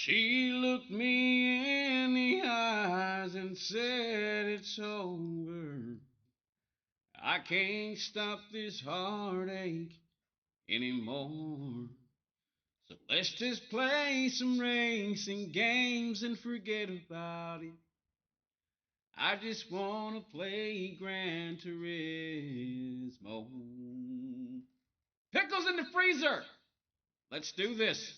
She looked me in the eyes and said it's over. I can't stop this heartache anymore. So let's just play some racing games and forget about it. I just wanna play Gran Turismo. Pickles in the freezer! Let's do this.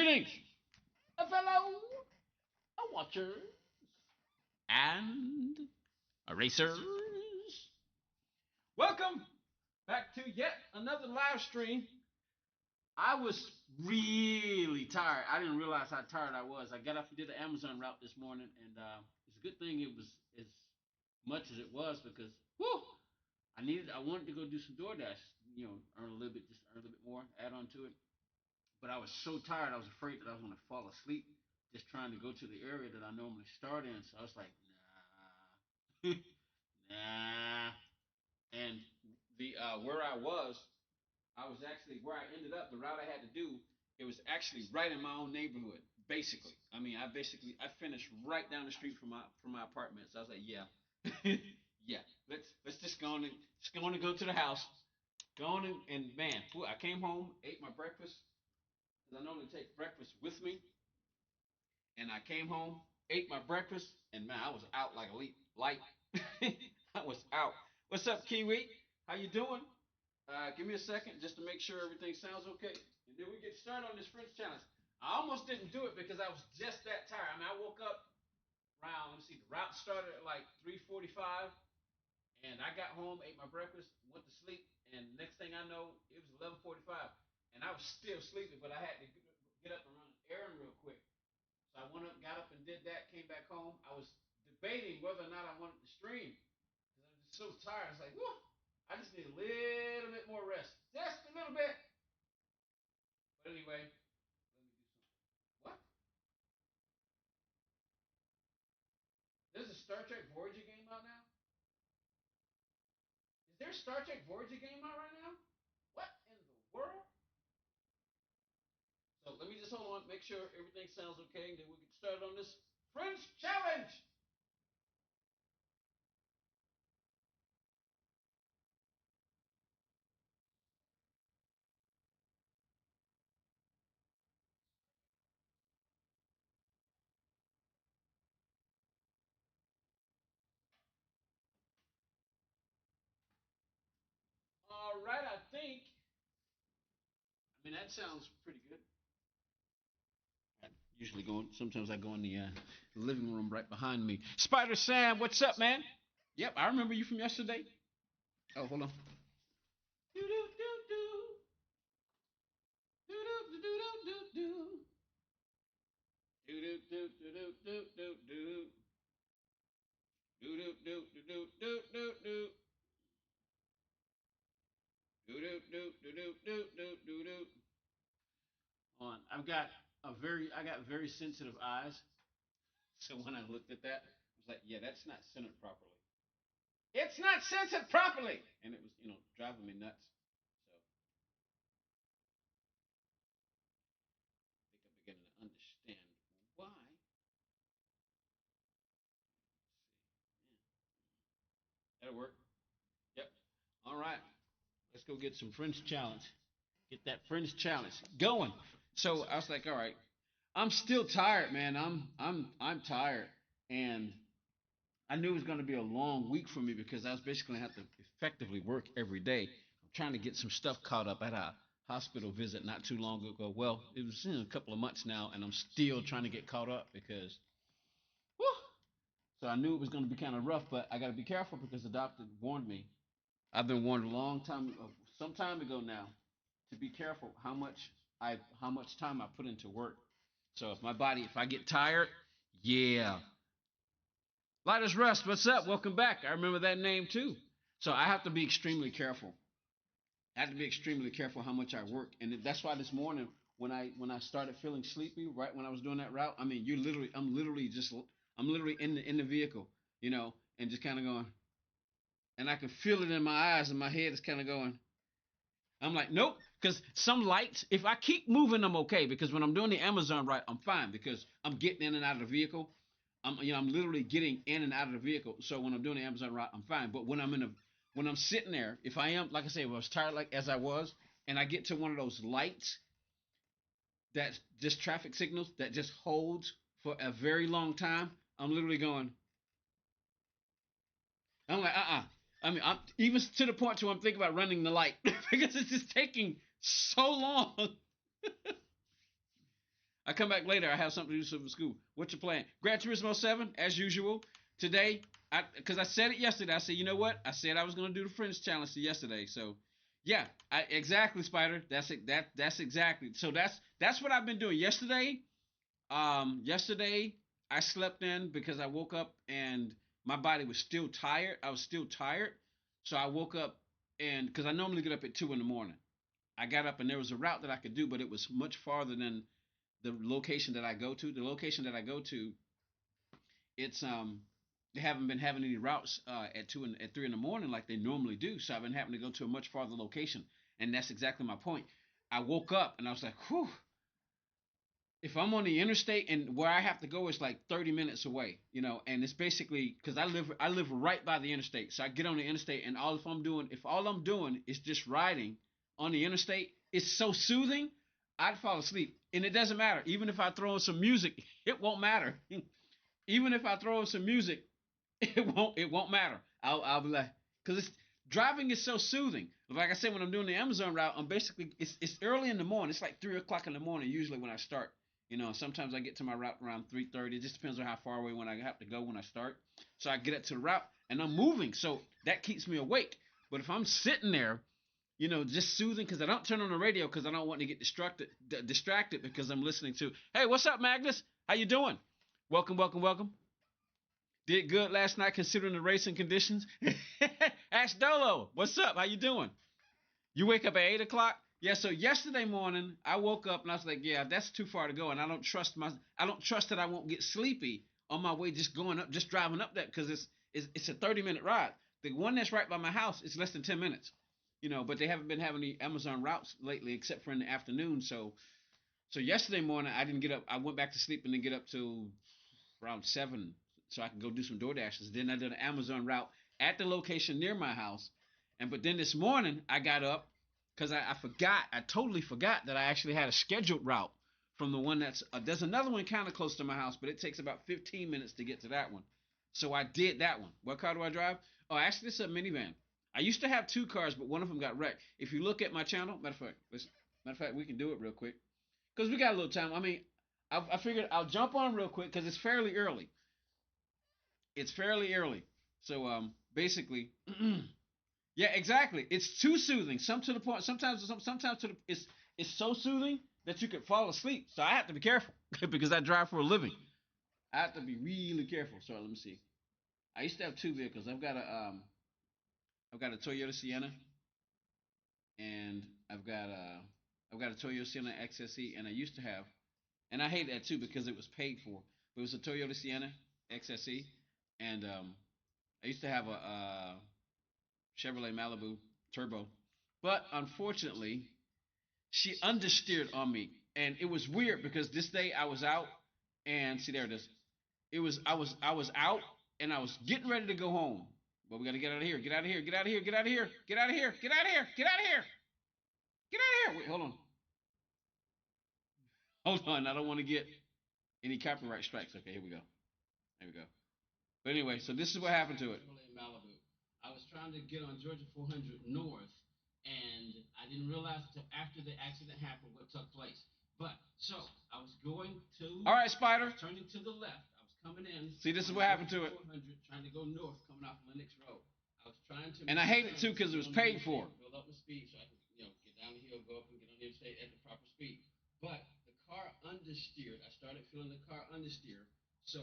Greetings, fellow watchers and racers. Welcome back to yet another live stream. I was really tired. I didn't realize how tired I was. I got up and did the Amazon route this morning, and it's a good thing it was as much as it was because whew, I wanted to go do some DoorDash, earn a little bit, just earn a little bit more, add on to it. But I was so tired, I was afraid that I was going to fall asleep just trying to go to the area that I normally start in. So I was like, nah, nah. And the where I was actually where I ended up. The route I had to do, it was actually right in my own neighborhood. Basically, I finished right down the street from my apartment. So I was like, yeah, yeah. Let's just go on and go to the house. Go on and man, I came home, ate my breakfast because I normally take breakfast with me, and I came home, ate my breakfast, and man, I was out like a light. I was out. What's up, Kiwi? How you doing? Give me a second just to make sure everything sounds okay, and then we get started on this French challenge. I almost didn't do it because I was just that tired. I mean, I woke up around. Let me see. The route started at like 3:45, and I got home, ate my breakfast, went to sleep, and next thing I know, it was 11:45, and I was still sleeping, but I had to get up and run an errand real quick. So I went up, got up, and did that. Came back home. I was debating whether or not I wanted to stream because I was just so tired. I was like, whew, I just need a little bit more rest, just a little bit. But anyway, let me do something. What? There's a Star Trek Voyager game out now. Is there a Star Trek Voyager game out right now? What in the world? So let me just hold on, make sure everything sounds okay, and then we'll get started on this French challenge. All right, I think. I mean, that sounds pretty good. I usually go. Sometimes I go in the living room right behind me. Spider Sam, what's up, man? Yep, I remember you from yesterday. Oh, hold on. Do do do do do do do do do do do do do do do do do. Do do do do do do do do. Do do do do do do do do do. On. I got very sensitive eyes. So when I looked at that, I was like, yeah, that's not centered properly. It's not centered properly, and it was driving me nuts. So I think I'm beginning to understand why. That'll work. Yep. All right. Let's go get some French challenge. Get that French challenge going. So I was like, all right, I'm still tired, man. I'm tired, and I knew it was going to be a long week for me because I was basically going to have to effectively work every day. I'm trying to get some stuff caught up. At a hospital visit not too long ago. Well, it was a couple of months now, and I'm still trying to get caught up because, whew, so I knew it was going to be kind of rough, but I got to be careful because the doctor warned me. I've been warned a long time, some time ago now, to be careful how much time I put into work. So if I get tired, yeah. Lighters Rust, what's up? Welcome back. I remember that name too. So I have to be extremely careful. I have to be extremely careful how much I work, and that's why this morning when I started feeling sleepy, right when I was doing that route, I mean, I'm literally in the vehicle, and just kind of going, and I can feel it in my eyes, and my head is kind of going. I'm like, nope, because some lights, if I keep moving, I'm okay. Because when I'm doing the Amazon ride, I'm fine because I'm getting in and out of the vehicle. I'm literally getting in and out of the vehicle. So when I'm doing the Amazon ride, I'm fine. But when I'm sitting there, if I am, like I say, if I was tired like as I was, and I get to one of those lights that just traffic signals that just holds for a very long time, I'm literally going. I'm like, I mean, I'm even to the point where I'm thinking about running the light because it's just taking so long. I come back later. I have something to do for school. What's your plan? Gran Turismo 7, as usual. Today, because I said it yesterday. I said, you know what? I said I was going to do the French challenge yesterday. So, yeah, exactly, Spider. That's it. That's exactly. So that's what I've been doing. Yesterday I slept in because I woke up and my body was still tired. I was still tired, so I woke up and because I normally get up at 2 in the morning. I got up and there was a route that I could do, but it was much farther than the location that I go to. The location that I go to, it's they haven't been having any routes at 3 in the morning like they normally do. So I've been having to go to a much farther location, and that's exactly my point. I woke up and I was like, whew. If I'm on the interstate and where I have to go is like 30 minutes away, and it's basically because I live right by the interstate, so I get on the interstate and if all I'm doing is just riding on the interstate, it's so soothing. I'd fall asleep, and it doesn't matter. Even if I throw in some music, it won't matter. Even if I throw in some music, it won't matter. I'll be like, because it's driving is so soothing. Like I said, when I'm doing the Amazon route, I'm basically it's early in the morning. It's like 3 o'clock in the morning usually when I start. Sometimes I get to my route around 3:30. It just depends on how far away when I have to go when I start. So I get up to the route and I'm moving, so that keeps me awake. But if I'm sitting there, just soothing because I don't turn on the radio because I don't want to get distracted because I'm listening to. Hey, what's up, Magnus? How you doing? Welcome, welcome, welcome. Did good last night considering the racing conditions. Ask Dolo, what's up? How you doing? You wake up at 8 o'clock. Yeah. So yesterday morning, I woke up and I was like, yeah, that's too far to go, and I don't trust that I won't get sleepy on my way just going up, just driving up that because it's a 30-minute ride. The one that's right by my house is less than 10 minutes. But they haven't been having any Amazon routes lately except for in the afternoon. So yesterday morning, I didn't get up. I went back to sleep and didn't get up till around 7 so I could go do some door dashes. Then I did an Amazon route at the location near my house. But then this morning I got up because I forgot. I totally forgot that I actually had a scheduled route from the one there's another one kind of close to my house, but it takes about 15 minutes to get to that one. So I did that one. What car do I drive? Oh, actually, it's a minivan. I used to have two cars, but one of them got wrecked. If you look at my channel, matter of fact, we can do it real quick because we got a little time. I mean, I figured I'll jump on real quick because it's fairly early. It's fairly early. So basically, yeah, exactly. It's too soothing. Some to the point. Sometimes it's so soothing that you could fall asleep. So I have to be careful because I drive for a living. I have to be really careful. So let me see. I used to have two vehicles. I've got a Toyota Sienna and I've got a Toyota Sienna XSE, and I used to have, and I hate that too because it was paid for. But it was a Toyota Sienna XSE, and I used to have a Chevrolet Malibu Turbo, but unfortunately, she understeered on me, and it was weird because this day I was out, and see there it is. I was out, and I was getting ready to go home, but we got to get out of here. Get out of here. Get out of here. Get out of here. Get out of here. Get out of here. Get out of here. Get out of here. Wait, hold on. Hold on. I don't want to get any copyright strikes. Okay, here we go. There we go. But anyway, so this is what happened to it. Malibu. I was trying to get on Georgia 400 North, and I didn't realize until after the accident happened what took place. But so I was going to. All right, Spider. Turning to the left. I was coming in. See, this is what happened to it. 400, trying to go north, coming off Lennox Road. I was trying to. And I hate it too because it was paid for. Build up my speed so I can, get down the hill, go up and get on the interstate at the proper speed. But the car understeered. I started feeling the car understeer. So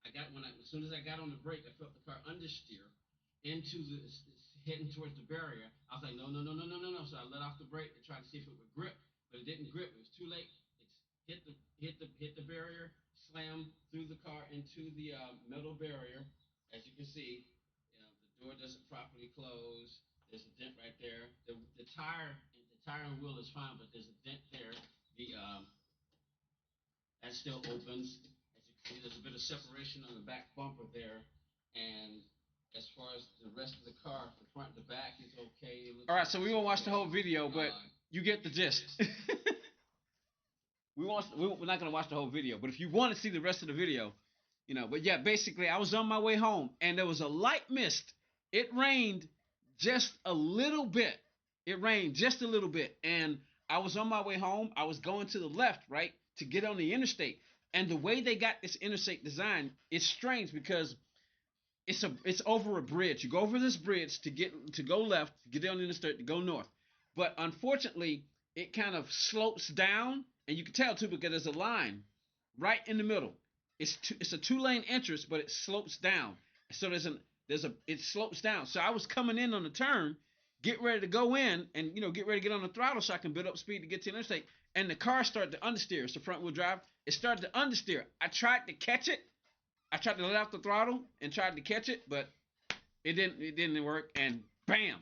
as soon as I got on the brake, I felt the car understeer into heading towards the barrier. I was like, no, no, no, no, no, no, no. So I let off the brake to try to see if it would grip, but it didn't grip. It was too late. It hit the barrier, slammed through the car into the metal barrier. As you can see, the door doesn't properly close. There's a dent right there. The tire and wheel is fine, but there's a dent there. That still opens. As you can see, there's a bit of separation on the back bumper there. And as far as the rest of the car, the front and the back is okay. All right, so we won't watch the whole video, but you get the gist. We're not going to watch the whole video, but if you want to see the rest of the video, But yeah, basically, I was on my way home, and there was a light mist. It rained just a little bit. It rained just a little bit, and I was on my way home. I was going to the left, right? to get on the interstate. And the way they got this interstate design is strange because it's over a bridge. You go over this bridge to go left, to get on the interstate, to go north. But unfortunately, it kind of slopes down, and you can tell too because there's a line right in the middle. It's a 2-lane entrance, but it slopes down. So it slopes down. So I was coming in on the turn, get ready to go in, and get ready to get on the throttle so I can build up speed to get to the interstate. And the car started to understeer. It's the front wheel drive. It started to understeer. I tried to catch it. I tried to let off the throttle and tried to catch it, but it didn't work. And bam,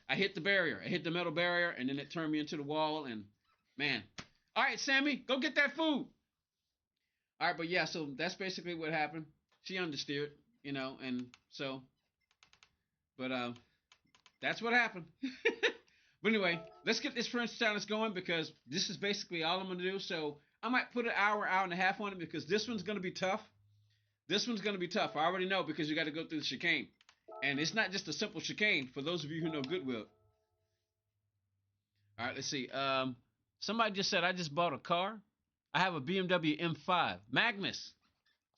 I hit the barrier. I hit the metal barrier, and then it turned me into the wall. And man, all right, Sammy, go get that food. All right, but yeah, so that's basically what happened. She understeered, and so, but that's what happened. But anyway, let's get this French challenge going because this is basically all I'm gonna do. So I might put an hour and a half on it because this one's gonna be tough. This one's gonna be tough. I already know because you got to go through the chicane, and it's not just a simple chicane. For those of you who know Goodwood. All right, let's see. Somebody just said I just bought a car. I have a BMW M5 Magnus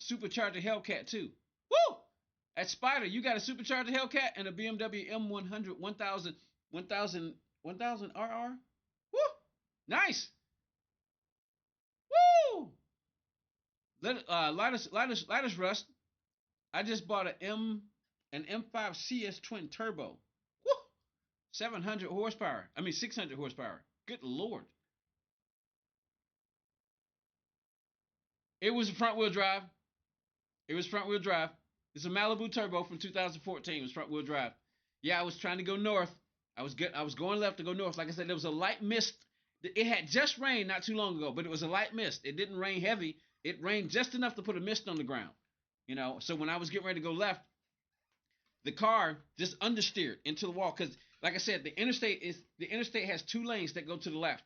supercharger Hellcat too. Woo! At Spider, you got a supercharger Hellcat and a BMW M100 1000 RR. Woo! Nice. Woo! Lightest Rust. I just bought an M5 CS twin turbo. Woo! 700 horsepower. I mean 600 horsepower. Good lord. It was front wheel drive. It's a Malibu turbo from 2014. It was front wheel drive. Yeah, I was trying to go north. I was going left to go north. Like I said, there was a light mist. It had just rained not too long ago, but it was a light mist. It didn't rain heavy. It rained just enough to put a mist on the ground. So when I was getting ready to go left, the car just understeered into the wall because, like I said, the interstate has 2 lanes that go to the left,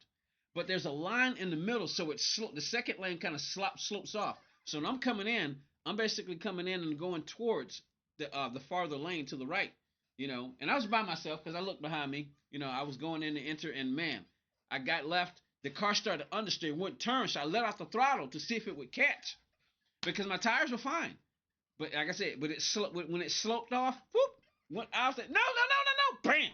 but there's a line in the middle, so the second lane kind of slopes off. So when I'm coming in, I'm basically coming in and going towards the farther lane to the right, And I was by myself because I looked behind me. I was going in to enter, and man, I got left. The car started to understeer, wouldn't turn, so I let off the throttle to see if it would catch because my tires were fine. But like I said, when it sloped off, whoop, I was like, no, bam,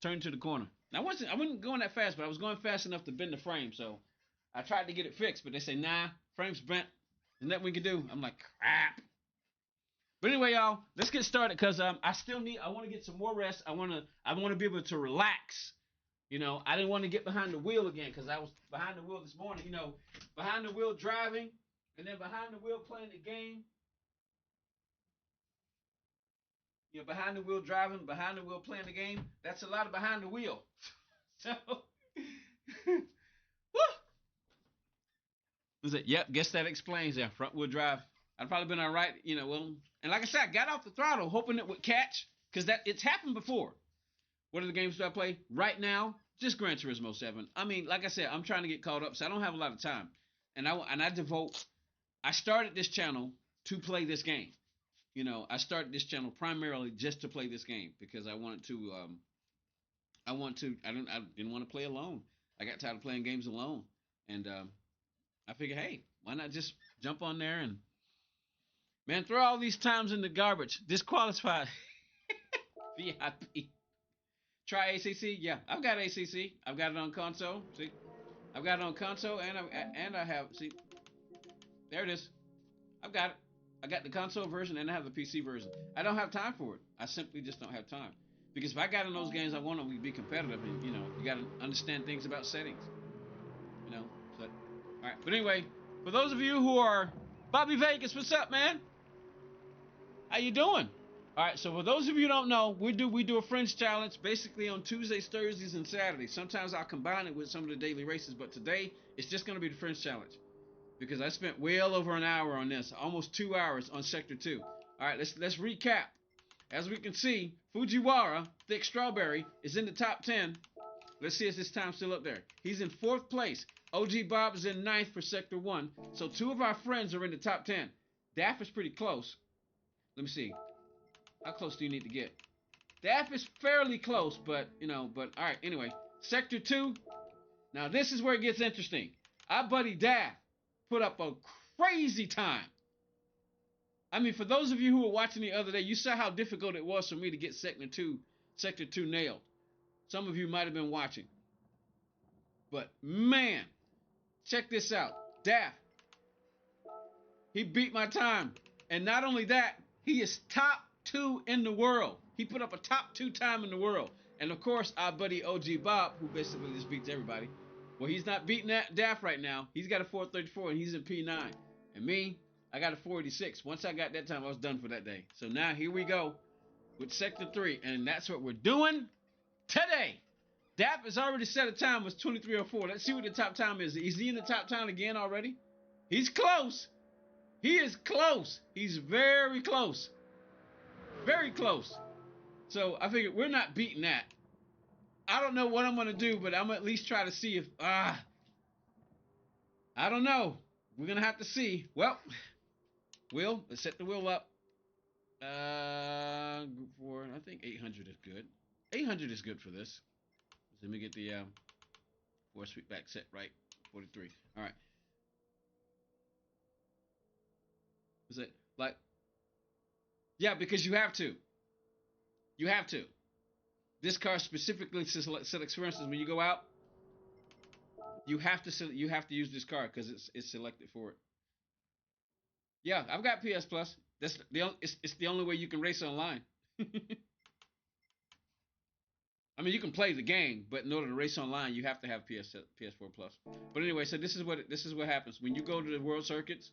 turned to the corner. I wasn't going that fast, but I was going fast enough to bend the frame. So I tried to get it fixed, but they say, nah, frame's bent. There's nothing we can do. I'm like, crap. But anyway, y'all, let's get started because I want to get some more rest. I want to be able to relax. I didn't want to get behind the wheel again because I was behind the wheel this morning. Behind the wheel driving, and then behind the wheel playing the game. Behind the wheel driving, behind the wheel playing the game. That's a lot of behind the wheel. So, woo! Was it? Yep. Guess that explains that front wheel drive. I'd probably been all right. And like I said, I got off the throttle hoping it would catch because it's happened before. What are the games do I play right now? Just Gran Turismo 7. I mean, like I said, I'm trying to get caught up, so I don't have a lot of time. And I started this channel to play this game. I started this channel primarily just to play this game because I didn't want to play alone. I got tired of playing games alone. And I figured, hey, why not just jump on there and, man, throw all these times in the garbage. Disqualified. VIP. Try ACC? Yeah, I've got ACC. I've got it on console. See? I've got it on console and I have, see, there it is. I've got it. I got the console version and I have the PC version. I don't have time for it. I simply just don't have time. Because if I got in those games, I want them to be competitive, and you got to understand things about settings. So, all right. But anyway, for those of you who are Bobby Vegas, what's up, man? How you doing? All right. So for those of you who don't know, we do a French challenge basically on Tuesdays, Thursdays, and Saturdays. Sometimes I'll combine it with some of the daily races, but today it's just going to be the French challenge. Because I spent well over an hour on this, almost 2 hours on Sector 2. All right, let's recap. As we can see, Fujiwara, Thick Strawberry, is in the top 10. Let's see if his time's still up there. He's in 4th place. OG Bob is in 9th for Sector 1. So 2 of our friends are in the top 10. Daff is pretty close. Let me see. How close do you need to get? Daff is fairly close, but all right, anyway. Sector 2. Now, this is where it gets interesting. Our buddy Daff put up a crazy time. I mean, for those of you who were watching the other day, you saw how difficult it was for me to get sector two nailed. Some of you might have been watching. But man, check this out. Daff, he beat my time. And not only that, he is top 2 in the world. He put up a top 2 time in the world. And of course, our buddy OG Bob, who basically just beats everybody. Well, he's not beating that Daff right now. He's got a 434 and he's in P9. And me, I got a 486. Once I got that time, I was done for that day. So now here we go with Sector 3. And that's what we're doing today. Daff has already set a time was 23:04. Let's see what the top time is. Is he in the top time again already? He's close. He is close. He's very close. Very close. So I figured we're not beating that. I don't know what I'm going to do, but I'm going to at least try to see if... I don't know. We're going to have to see. Well, wheel. Let's set the wheel up. Group 4. I think 800 is good. 800 is good for this. Let me get the 4-speed back set right. 43. All right. Is it like... Yeah, because you have to. You have to. This car specifically selects, for instance, when you go out, you have to use this car because it's selected for it. Yeah, I've got PS Plus. It's the only way you can race online. I mean, you can play the game, but in order to race online, you have to have PS4 Plus. But anyway, so this is what happens when you go to the World Circuits.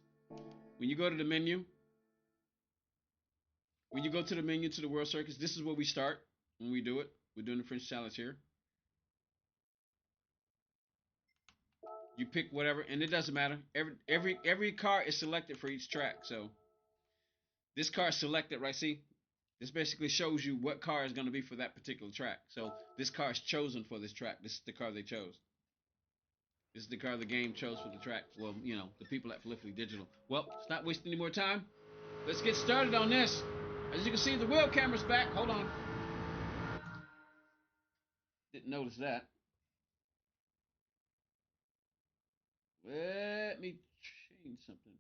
When you go to the menu, to the World Circuits, this is where we start when we do it. We're doing the French Challenge here. You pick whatever, and it doesn't matter. Every car is selected for each track. So this car is selected, right? See, this basically shows you what car is going to be for that particular track. So this car is chosen for this track. This is the car they chose. This is the car the game chose for the track. Well, you know, the people at Felicity Digital. Well, let's not waste any more time. Let's get started on this. As you can see, the wheel camera's back. Hold on. Didn't notice that. Let me change something for us.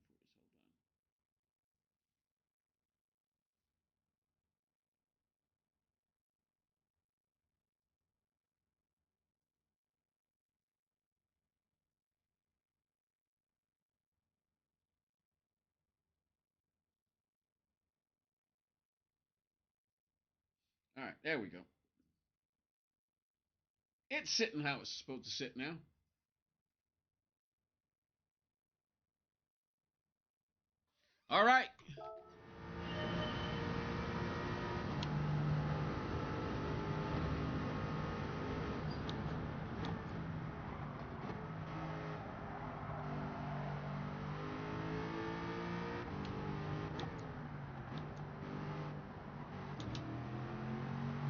All right, there we go. It's sitting how it's supposed to sit now. All right.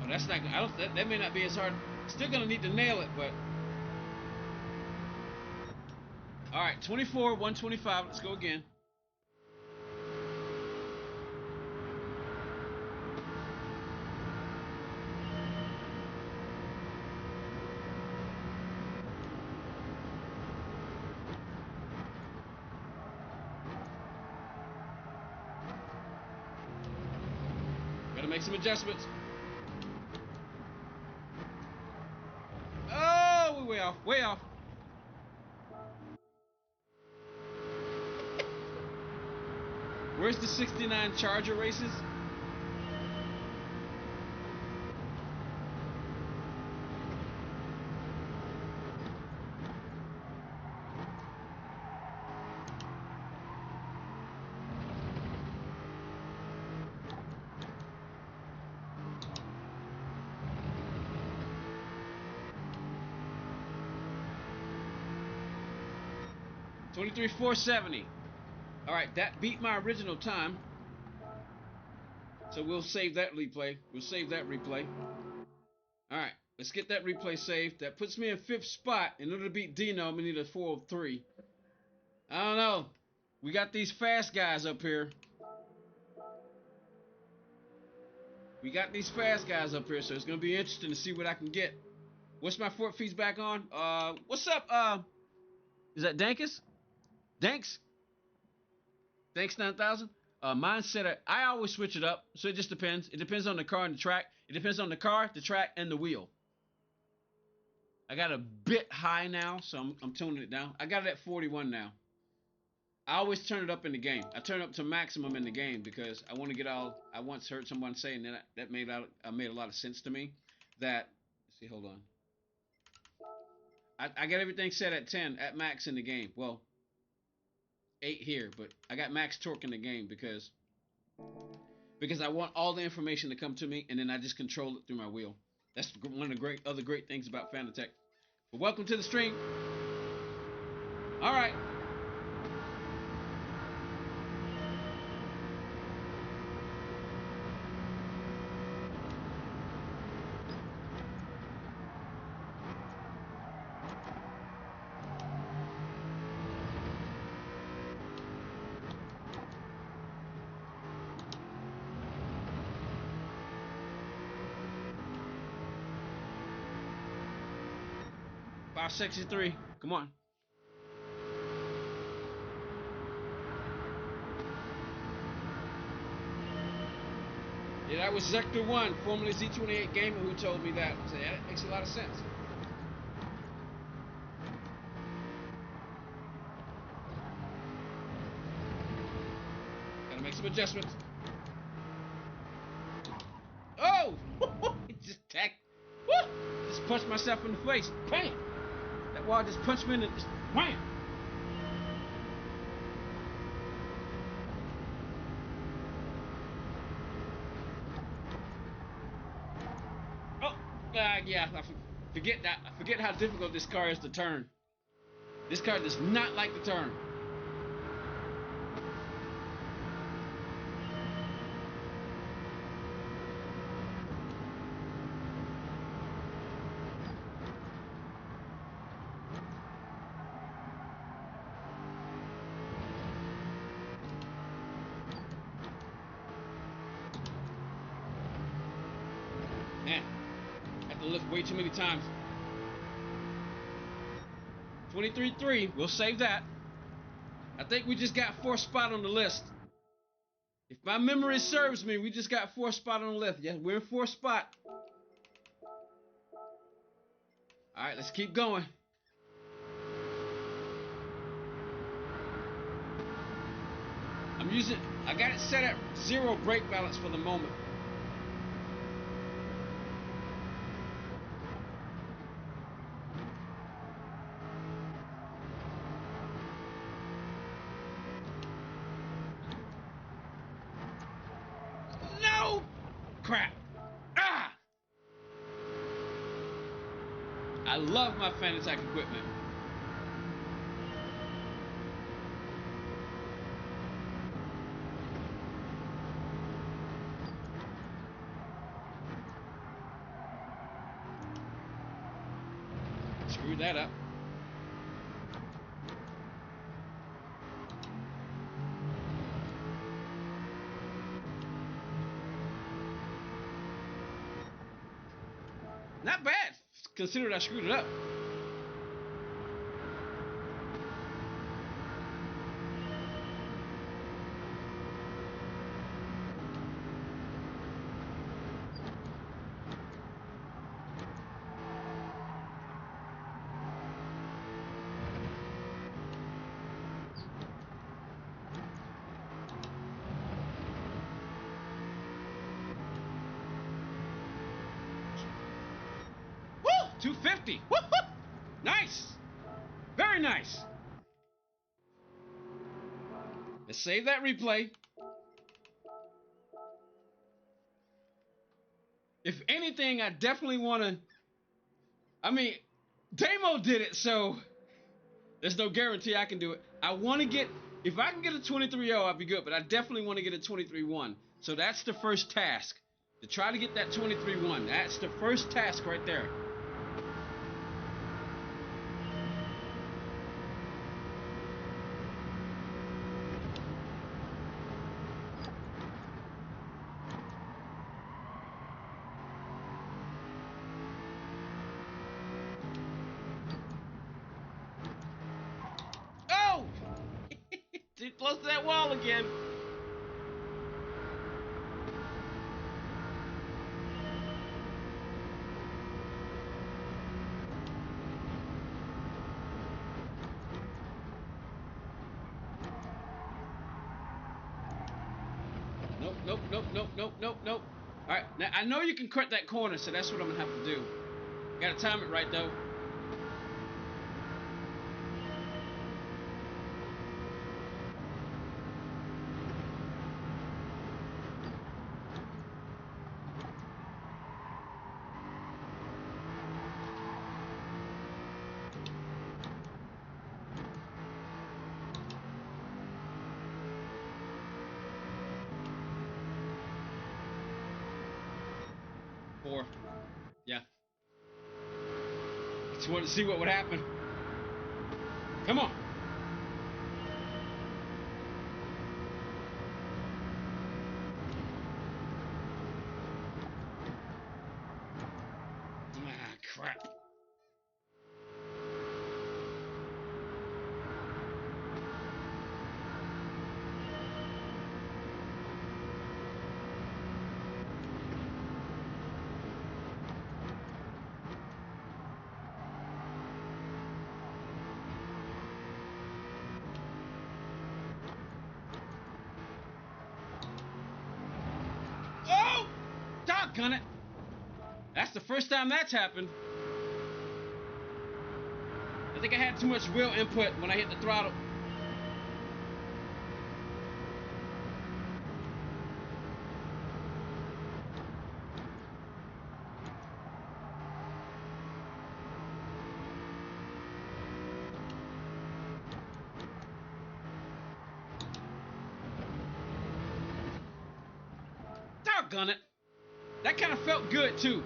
Oh, that's not. I don't. That may not be as hard. Still gonna need to nail it, but. All right, 24, 125. Let's go again. Gotta make some adjustments. Oh, we're way off. Way off. Where's the 69 Charger races? Twenty-three 470. All right, that beat my original time. So we'll save that replay. All right, let's get that replay saved. That puts me in 5th spot. In order to beat Dino, I'm gonna need a 403. I don't know. We got these fast guys up here. So it's gonna be interesting to see what I can get. What's my fort fees back on? What's up? Is that Dankus? Danks? Danks 9000? Mine's set at, I always switch it up, so it just depends. It depends on the car and the track. It depends on the car, the track, and the wheel. I got a bit high now, so I'm tuning it down. I got it at 41 now. I always turn it up in the game. I turn it up to maximum in the game because I want to get all. I once heard someone saying that made a lot of sense to me. That, let's see, hold on. I got everything set at 10 at max in the game. Well, 8 here, but I got max torque in the game because I want all the information to come to me, and then I just control it through my wheel. That's one of the other great things about Fanatec. But welcome to the stream. All right. Five, 63. Come on. Yeah, that was Sector 1, formerly Z28 Gamer, who told me that. So yeah, it makes a lot of sense. Gotta make some adjustments. Oh! Just tack. Woo! Just punched myself in the face. Bam! That wall just punched me in the. Just wham! Yeah, I forget that. I forget how difficult this car is to turn. This car does not like to turn. Man, I have to lift way too many times. 23.3, we'll save that. I think we just got 4th spot on the list. If my memory serves me, we just got 4th spot on the list. Yeah, we're in 4th spot. All right, let's keep going. I got it set at 0 brake balance for the moment. No! Crap. Ah! I love my Fanatec equipment. Screw that up. Not bad, considering I screwed it up. Woo! 250. Woo! Nice. Very nice. Let's save that replay. If anything, I definitely want to. I mean, Damo did it, so there's no guarantee I can do it. I want to get. If I can get a 23.0, I'll be good, but I definitely want to get a 23.1. So that's the first task. To try to get that 23.1. That's the first task right there. Close to that wall again. Nope, nope, nope, nope, nope, nope, nope. All right, now I know you can cut that corner, so that's what I'm gonna have to do. Gotta time it right though. Four. Yeah. Just wanted to see what would happen. Come on. Ah, crap. Oh! Doggone it. That's the first time that's happened. I think I had too much wheel input when I hit the throttle. Doggone it. That kind of felt good too.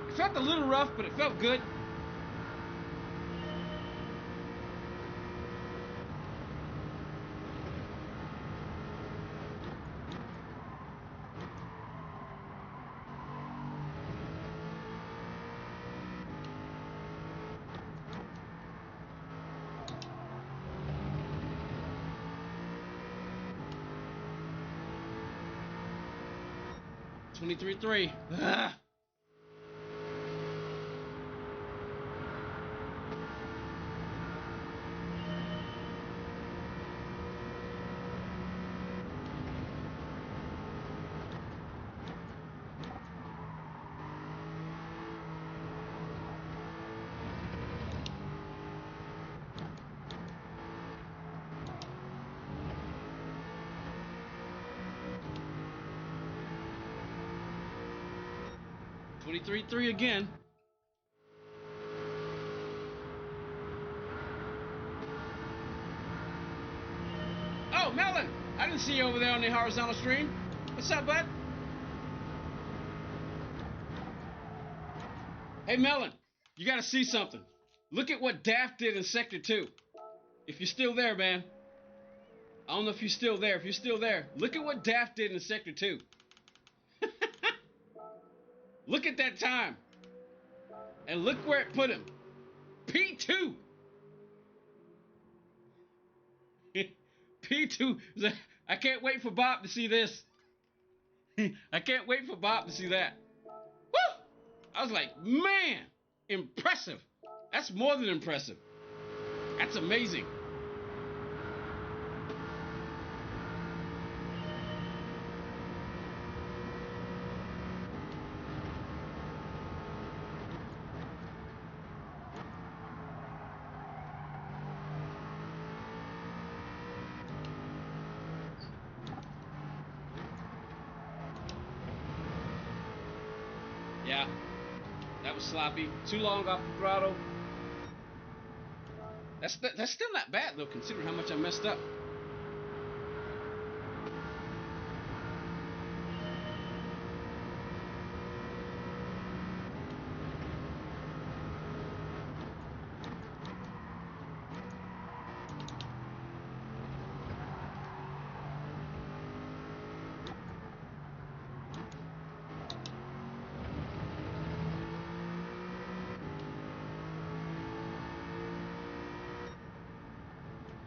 It felt a little rough, but it felt good. $23.3. Ugh. $23.3 again. Oh, Melon! I didn't see you over there on the horizontal stream. What's up, bud? Hey, Melon, you gotta see something. Look at what Daft did in Sector 2. If you're still there, man. I don't know if you're still there. If you're still there, look at what Daft did in Sector 2. Look at that time. And look where it put him. P2. P2. I can't wait for Bob to see this. I can't wait for Bob to see that. Woo! I was like, man, impressive. That's more than impressive. That's amazing. Yeah, that was sloppy. Too long off the throttle. That's still not bad though, considering how much I messed up.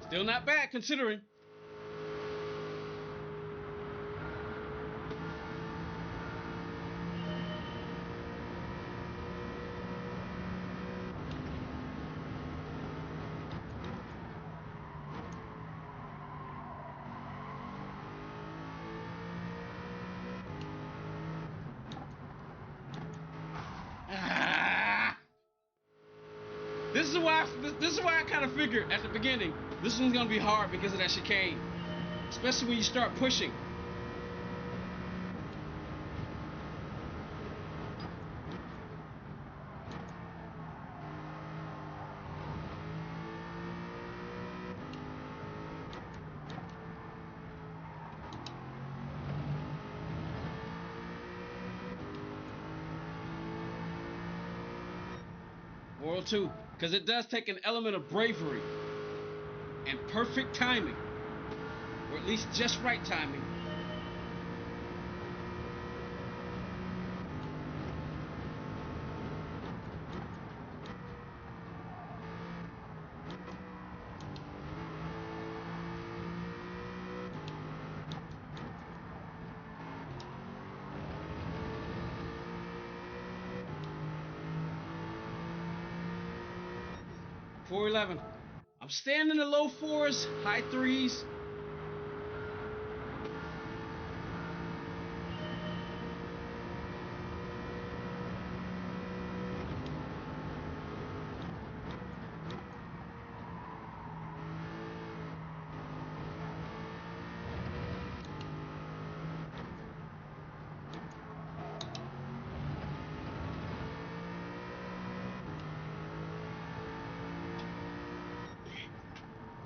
Still not bad considering. This is why I kind of figured at the beginning this one's gonna be hard because of that chicane, especially when you start pushing. World 2, because it does take an element of bravery and perfect timing, or at least just right timing. .411. I'm staying in the low fours, high threes.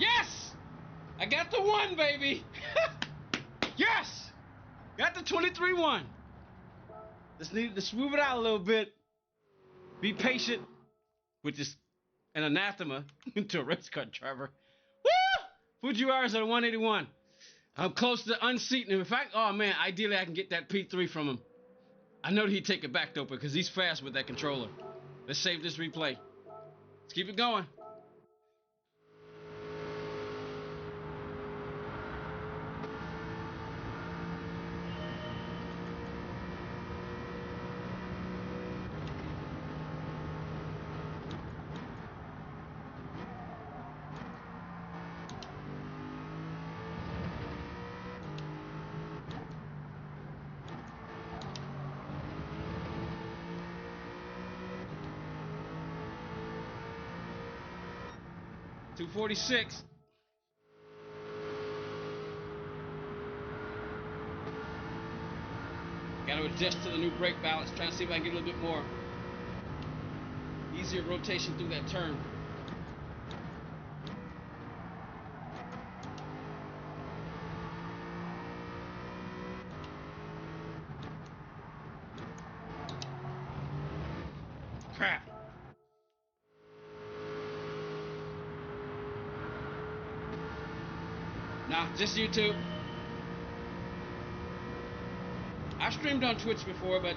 Yes! I got the one, baby! Yes! Got the 23-1. Just needed to smooth it out a little bit. Be patient, which is an anathema to a race car driver. Woo! Fujiwara's at 181. I'm close to unseating him. In fact, oh man, ideally I can get that P3 from him. I know that he'd take it back though because he's fast with that controller. Let's save this replay. Let's keep it going. .246. Got to adjust to the new brake balance. Trying to see if I can get a little bit more easier rotation through that turn. Crap. Nah, just YouTube. I've streamed on Twitch before, but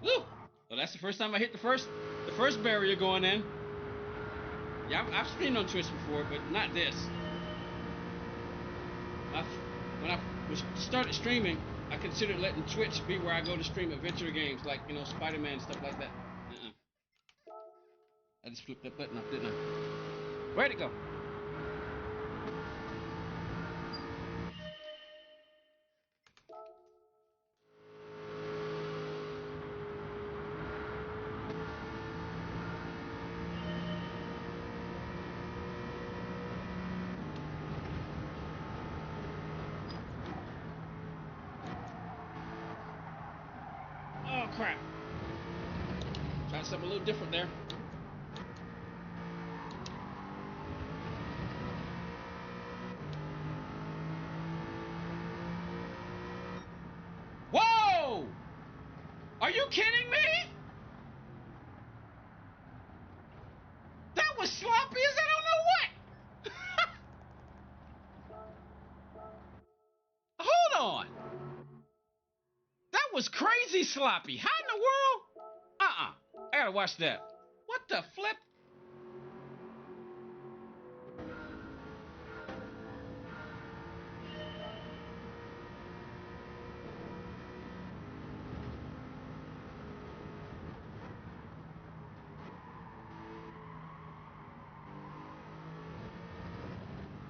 woo! Well, that's the first time I hit the first barrier going in. Yeah, I've streamed on Twitch before, but not this. When I started streaming, I considered letting Twitch be where I go to stream adventure games like, you know, Spider-Man and stuff like that. I just flipped that button up, didn't I? Where'd it go? Oh, crap. Try something a little different there. Whoa! Are you kidding me? That was sloppy as I don't know what. Hold on. That was crazy sloppy. How in the world? I gotta watch that. What the flip?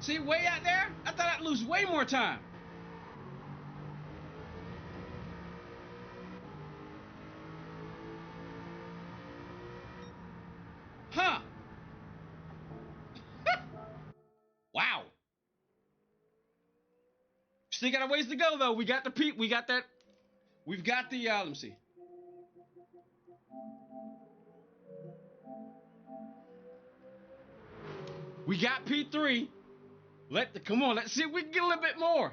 See, way out there? I thought I'd lose way more time. Huh. Wow. Still got a ways to go, though. We got the P. We got that. We've got the, let me see. We got P3. Come on, let's see if we can get a little bit more.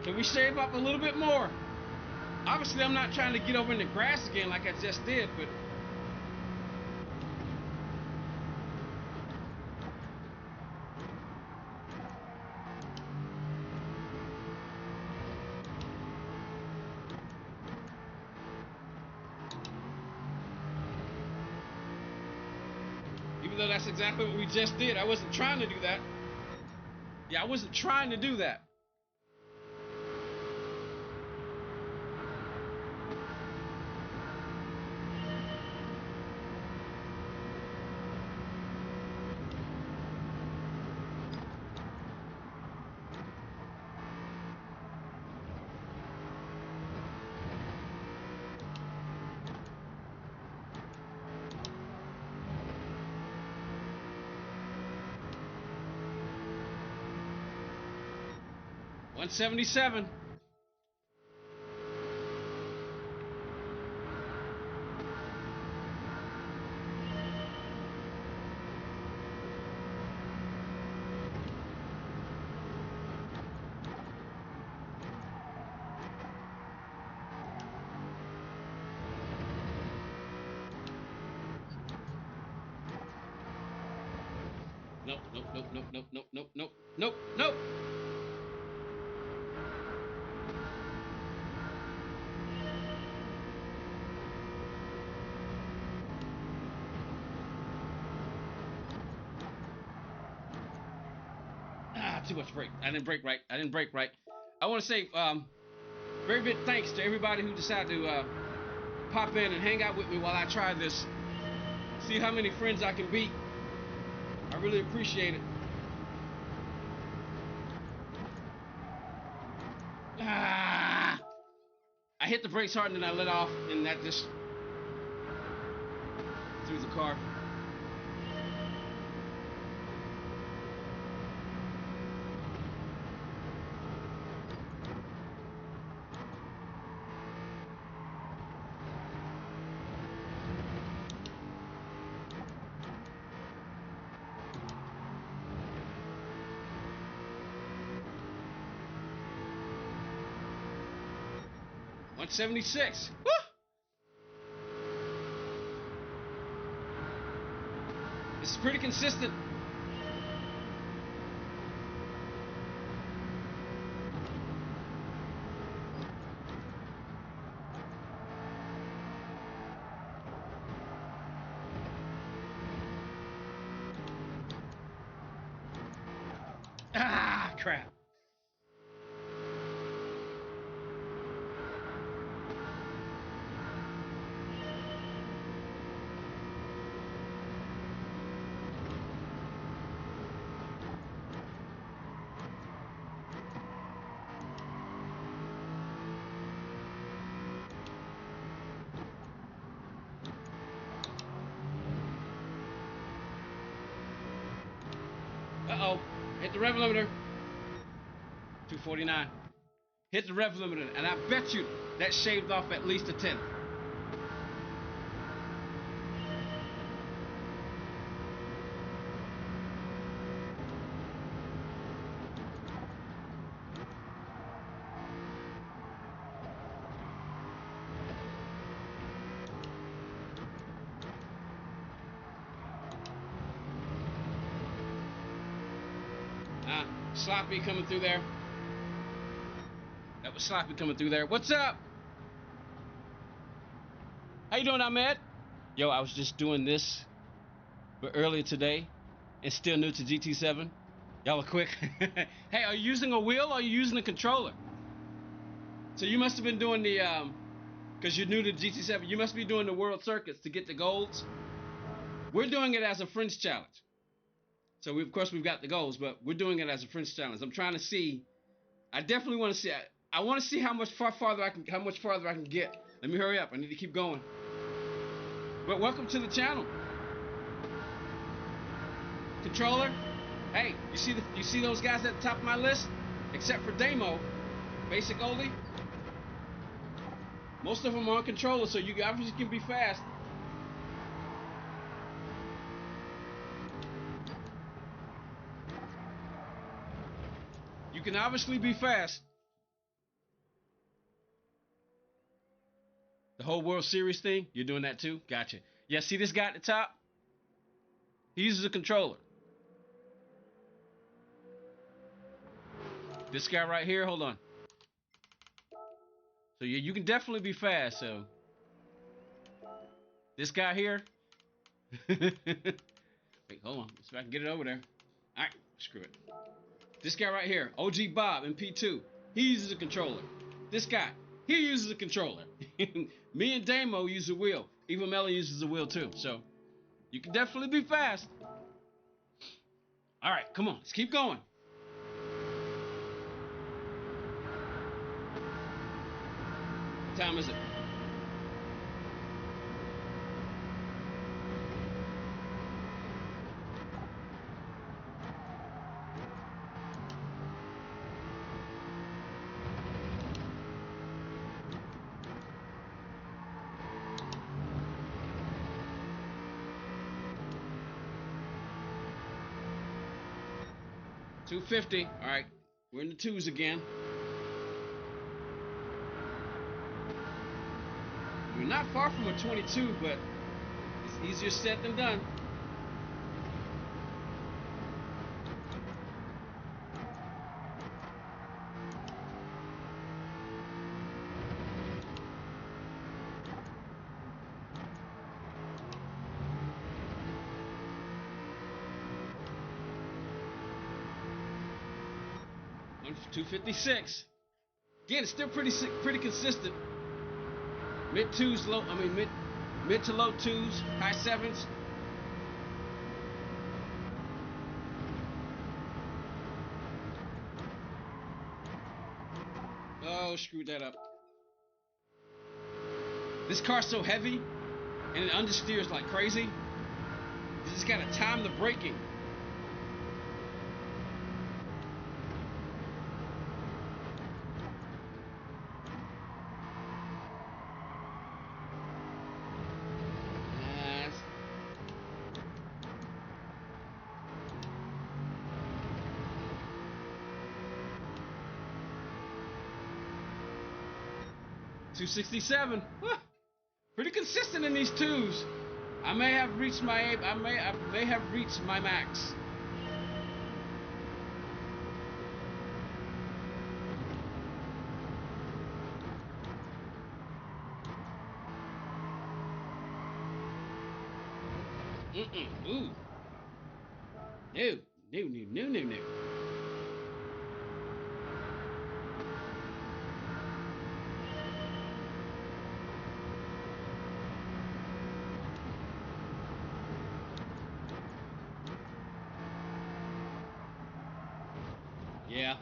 Can we shave up a little bit more? Obviously, I'm not trying to get over in the grass again like I just did, but even though that's exactly what we just did, I wasn't trying to do that. Yeah, I wasn't trying to do that. $177. Nope, nope, nope, nope, nope, nope, nope, nope, nope, nope. Too much brake. I didn't brake right. I want to say very big thanks to everybody who decided to pop in and hang out with me while I try this. See how many friends I can beat. I really appreciate it. I hit the brakes hard and then I let off, and that just threw the car. $176. Woo! This is pretty consistent. Ah, crap. Uh-oh. Hit the rev limiter. 249. Hit the rev limiter, and I bet you that shaved off at least a 10th. Sloppy coming through there. That was Sloppy coming through there. What's up? How you doing, Ahmed? Yo, I was just doing this but earlier today and still new to GT7. Y'all are quick. Hey, are you using a wheel or are you using a controller? So you must have been doing the, because you're new to GT7, you must be doing the world circuits to get the golds. We're doing it as a friends challenge. So of course we've got the goals, but we're doing it as a friends challenge. I'm trying to see. I definitely want to see. I want to see how much farther I can get. Let me hurry up. I need to keep going. But welcome to the channel. Controller. Hey, you see those guys at the top of my list? Except for Damo, basic oldie. Most of them are on controller, so you obviously can be fast. You can obviously be fast. The whole World Series thing, you're doing that too? Gotcha. Yeah, see this guy at the top? He uses a controller. This guy right here, hold on. So yeah, you can definitely be fast, so. This guy here. Wait, hold on. See if I can get it over there. Alright, screw it. This guy right here, OG Bob in P2. He uses a controller. This guy, he uses a controller. Me and Damo use a wheel. Even Melly uses a wheel too, so you can definitely be fast. Alright, come on, let's keep going. What time is it? $250. All right, we're in the twos again. We're not far from a 22, but it's easier said than done. $256. Again, it's still pretty consistent. Mid twos, mid to low twos, high sevens. Oh, screwed that up. This car's so heavy and it understeers like crazy. You just gotta time the braking. $267. Pretty consistent in these twos. I may have reached my max. Ooh. No. Yeah.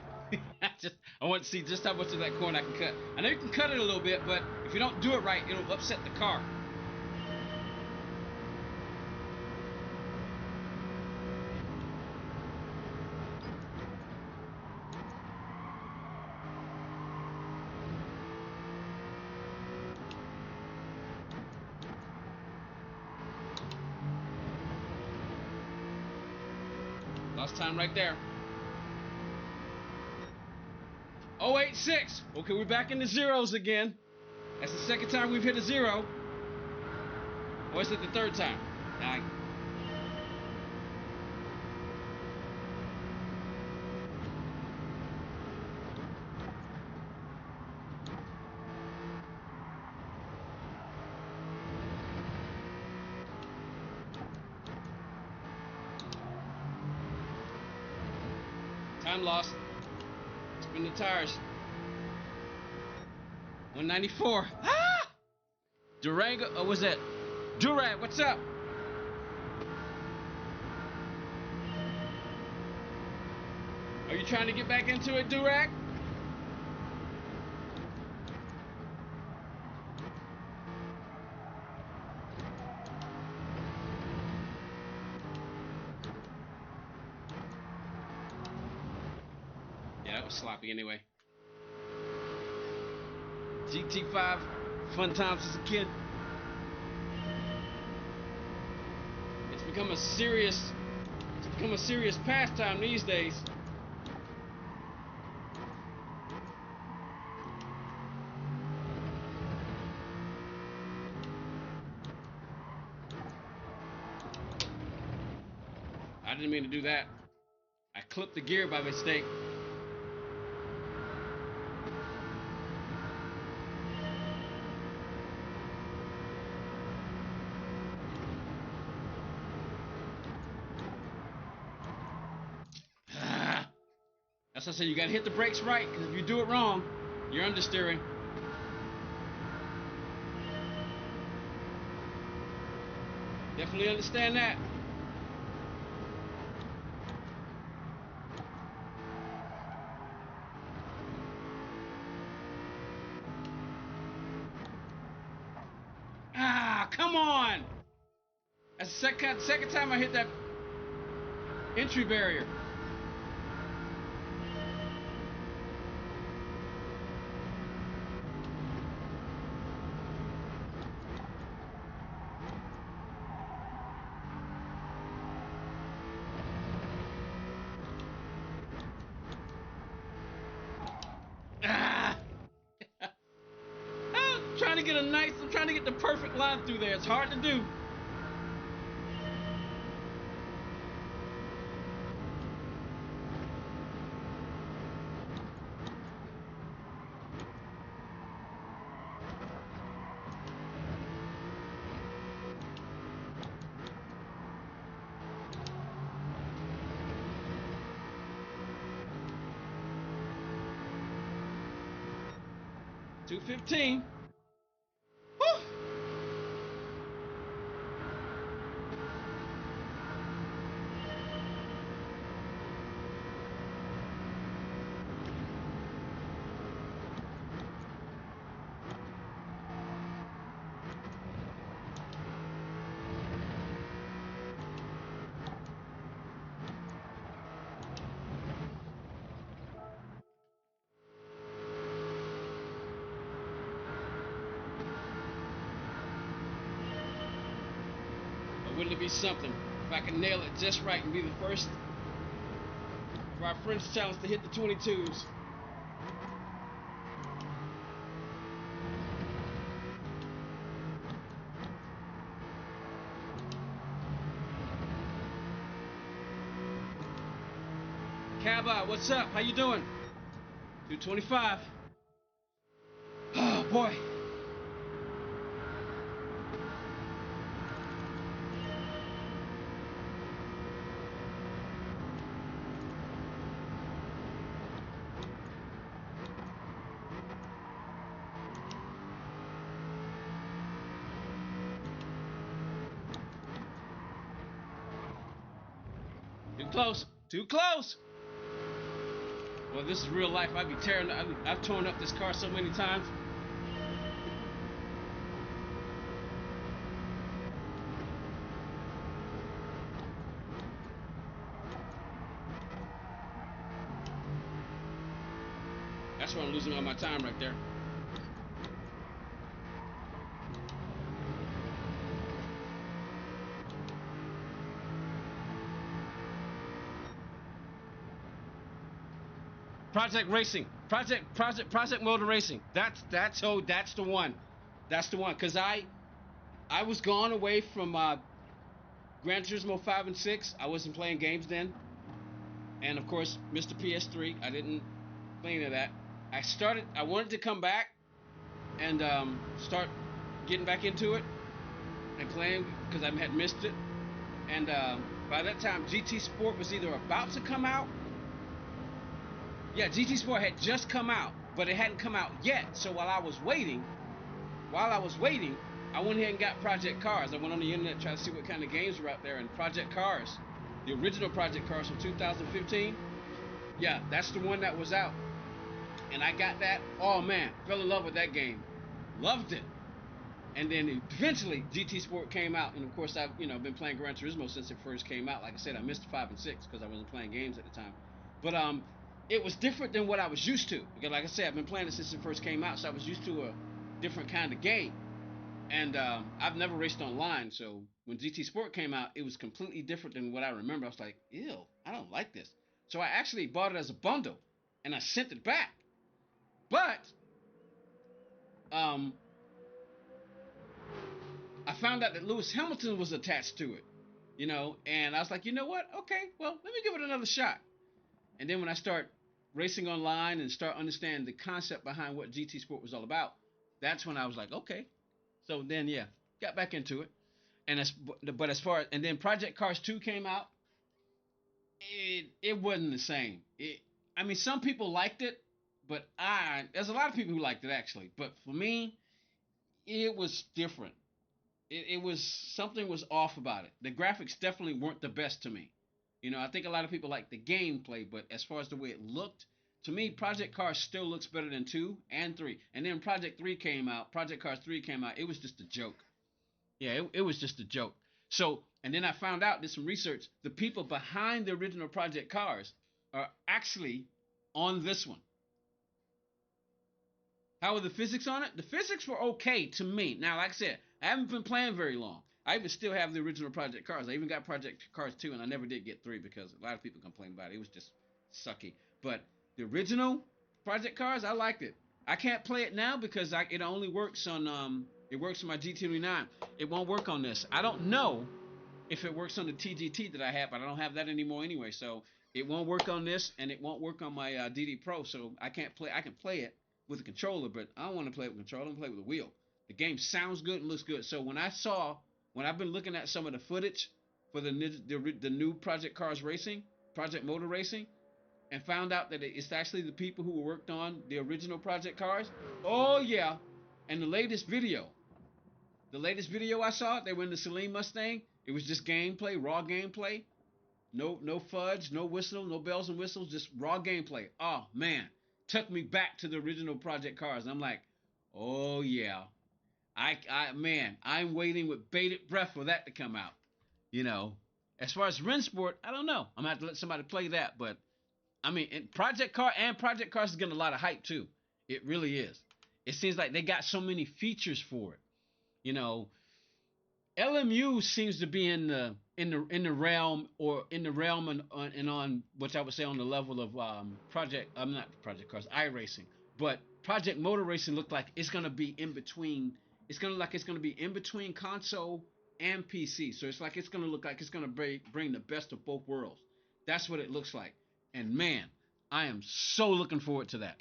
I want to see just how much of that corn I can cut. I know you can cut it a little bit, but if you don't do it right, it'll upset the car. Lost time right there. 086. Okay, we're back in the zeros again. That's the second time we've hit a zero. Or is it the third time? Time lost. Spin the tires. 194. Ah! Durango. Oh, what's that? Durag, what's up? Are you trying to get back into it, Durag? Yeah, that was sloppy anyway. GT5, fun times as a kid. It's become a serious pastime these days. I didn't mean to do that. I clipped the gear by mistake. That's what I said, you gotta hit the brakes right, because if you do it wrong, you're understeering. Definitely understand that. Ah, come on! That's the second time I hit that entry barrier. Ah! I'm trying to get the perfect line through there. It's hard to do. $215. Woo! Wouldn't it be something if I could nail it just right and be the first for our French challenge to hit the 22s? Kaba, what's up? How you doing? 225. Oh boy. Too close. Too close. Well, this is real life. I'd be tearing. I've torn up this car so many times. That's where I'm losing all my time right there. Project Racing, Project Motor Racing. That's the one. That's the one. Cause I was gone away from Gran Turismo 5 and 6. I wasn't playing games then, and of course, Mr. PS3. I didn't play any of that. I wanted to come back and start getting back into it and playing because I had missed it. And by that time, GT Sport was either about to come out. Yeah, GT Sport had just come out, but it hadn't come out yet. So while I was waiting, I went ahead and got Project Cars. I went on the internet to try to see what kind of games were out there, and Project Cars, the original Project Cars from 2015, Yeah, that's the one that was out, and I got that. Oh man, fell in love with that game, loved it. And then eventually GT Sport came out, and of course I've been playing Gran Turismo since it first came out. Like I said, I missed 5 and 6 because I wasn't playing games at the time, but it was different than what I was used to. Because like I said, I've been playing it since it first came out, so I was used to a different kind of game. And I've never raced online, so when GT Sport came out, it was completely different than what I remember. I was like, ew, I don't like this. So I actually bought it as a bundle, and I sent it back. But um, I found out that Lewis Hamilton was attached to it, and I was like, you know what? Okay, well, let me give it another shot. And then when I start racing online and start understanding the concept behind what GT Sport was all about, that's when I was like, okay. So then, yeah, got back into it. And but as far and then Project Cars 2 came out, it wasn't the same. I mean, some people liked it, but there's a lot of people who liked it actually. But for me, it was different. It was something was off about it. The graphics definitely weren't the best to me. I think a lot of people like the gameplay, but as far as the way it looked, to me, Project Cars still looks better than 2 and 3. And then Project Cars 3 came out. It was just a joke. Yeah, it was just a joke. So, and then I found out, did some research. The people behind the original Project Cars are actually on this one. How were the physics on it? The physics were okay to me. Now, like I said, I haven't been playing very long. I even still have the original Project Cars. I even got Project Cars 2, and I never did get 3 because a lot of people complained about it. It was just sucky. But the original Project Cars, I liked it. I can't play it now because it only works on it works on my GT9. It won't work on this. I don't know if it works on the TGT that I have, but I don't have that anymore anyway. So it won't work on this, and it won't work on my DD Pro. So I can't play. I can play it with a controller, but I don't want to play it with a controller. I want to play it with a wheel. The game sounds good and looks good. So when I've been looking at some of the footage for the new Project Cars Racing, Project Motor Racing, and found out that it's actually the people who worked on the original Project Cars. Oh yeah, and the latest video I saw, they were in the Celine Mustang. It was just gameplay, raw gameplay. No fudge, no whistle, no bells and whistles, just raw gameplay. Oh man, took me back to the original Project Cars. And I'm like, oh yeah, man, I'm waiting with bated breath for that to come out. You know, as far as Rensport, I don't know. I'm gonna have to let somebody play that, but I mean, Project Cars is getting a lot of hype too. It really is. It seems like they got so many features for it. You know, LMU seems to be in the realm or in the realm and on which I would say on the level of project. I'm not Project Cars, iRacing, but Project Motor Racing looked like it's gonna be in between. It's gonna be in between console and PC. So it's gonna look like it's gonna bring the best of both worlds. That's what it looks like. And man, I am so looking forward to that.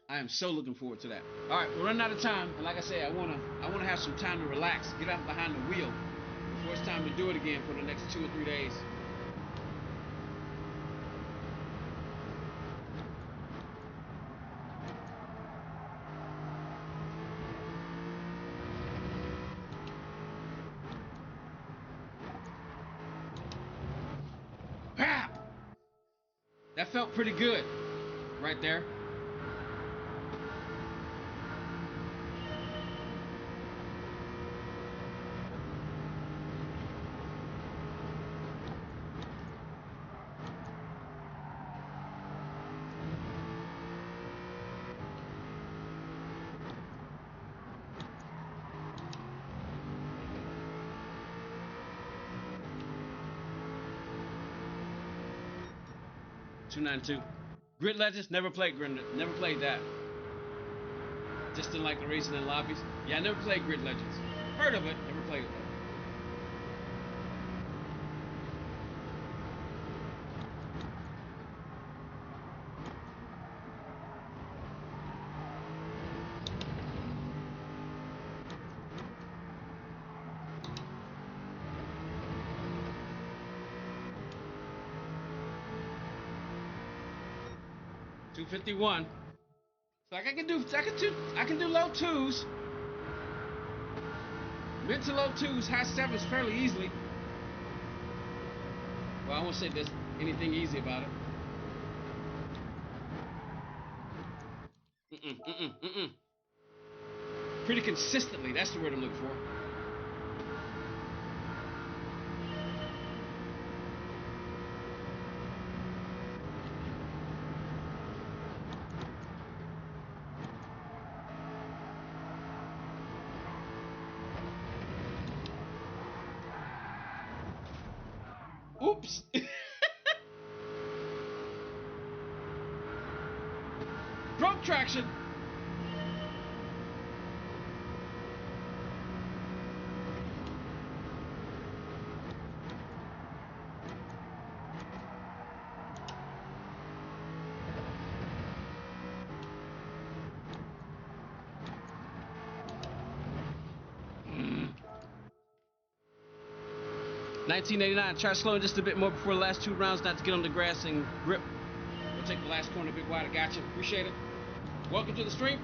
I am so looking forward to that. All right, we're running out of time, and like I said, I wanna have some time to relax, get out behind the wheel before it's time to do it again for the next 2 or 3 days. Pow! That felt pretty good, right there. 292. Grid Legends, never played that. Just didn't like the racing in lobbies. Yeah, I never played Grid Legends. Heard of it, never played it though. 251. So like I can do low twos, mid to low twos, high sevens fairly easily. Well, I won't say there's anything easy about it. Pretty consistently, that's the word I'm looking for. Oops. Broke traction. Mm. 1989. Try slowing just a bit more before the last 2 rounds, not to get on the grass and grip. We'll take the last corner a bit wide. I got you. Appreciate it. Welcome to the stream.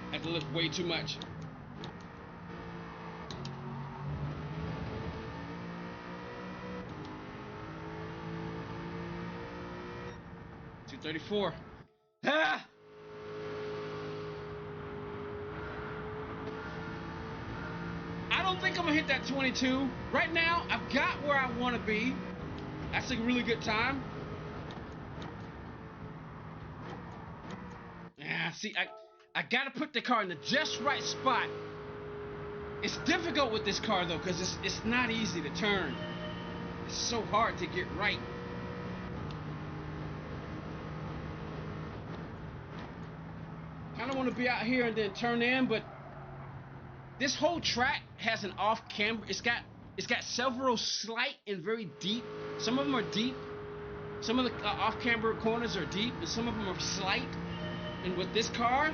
I had to lift way too much. $234. Ah! I don't think I'm gonna hit that 22. Right now, I've got where I want to be. That's a really good time. Yeah, see, I gotta put the car in the just right spot. It's difficult with this car though, because it's not easy to turn. It's so hard to get right. Kind of want to be out here and then turn in, but this whole track has an off camber. It's got several slight and very deep. Some of them are deep. Some of the off camber corners are deep, and some of them are slight. And with this car,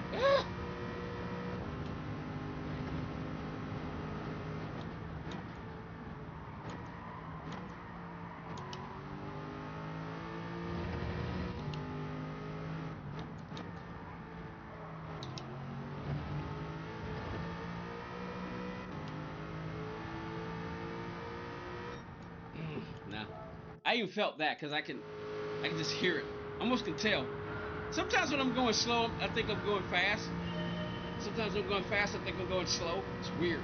nah. I even felt that because I can just hear it. Almost can tell. Sometimes when I'm going slow, I think I'm going fast. Sometimes when I'm going fast, I think I'm going slow. It's weird.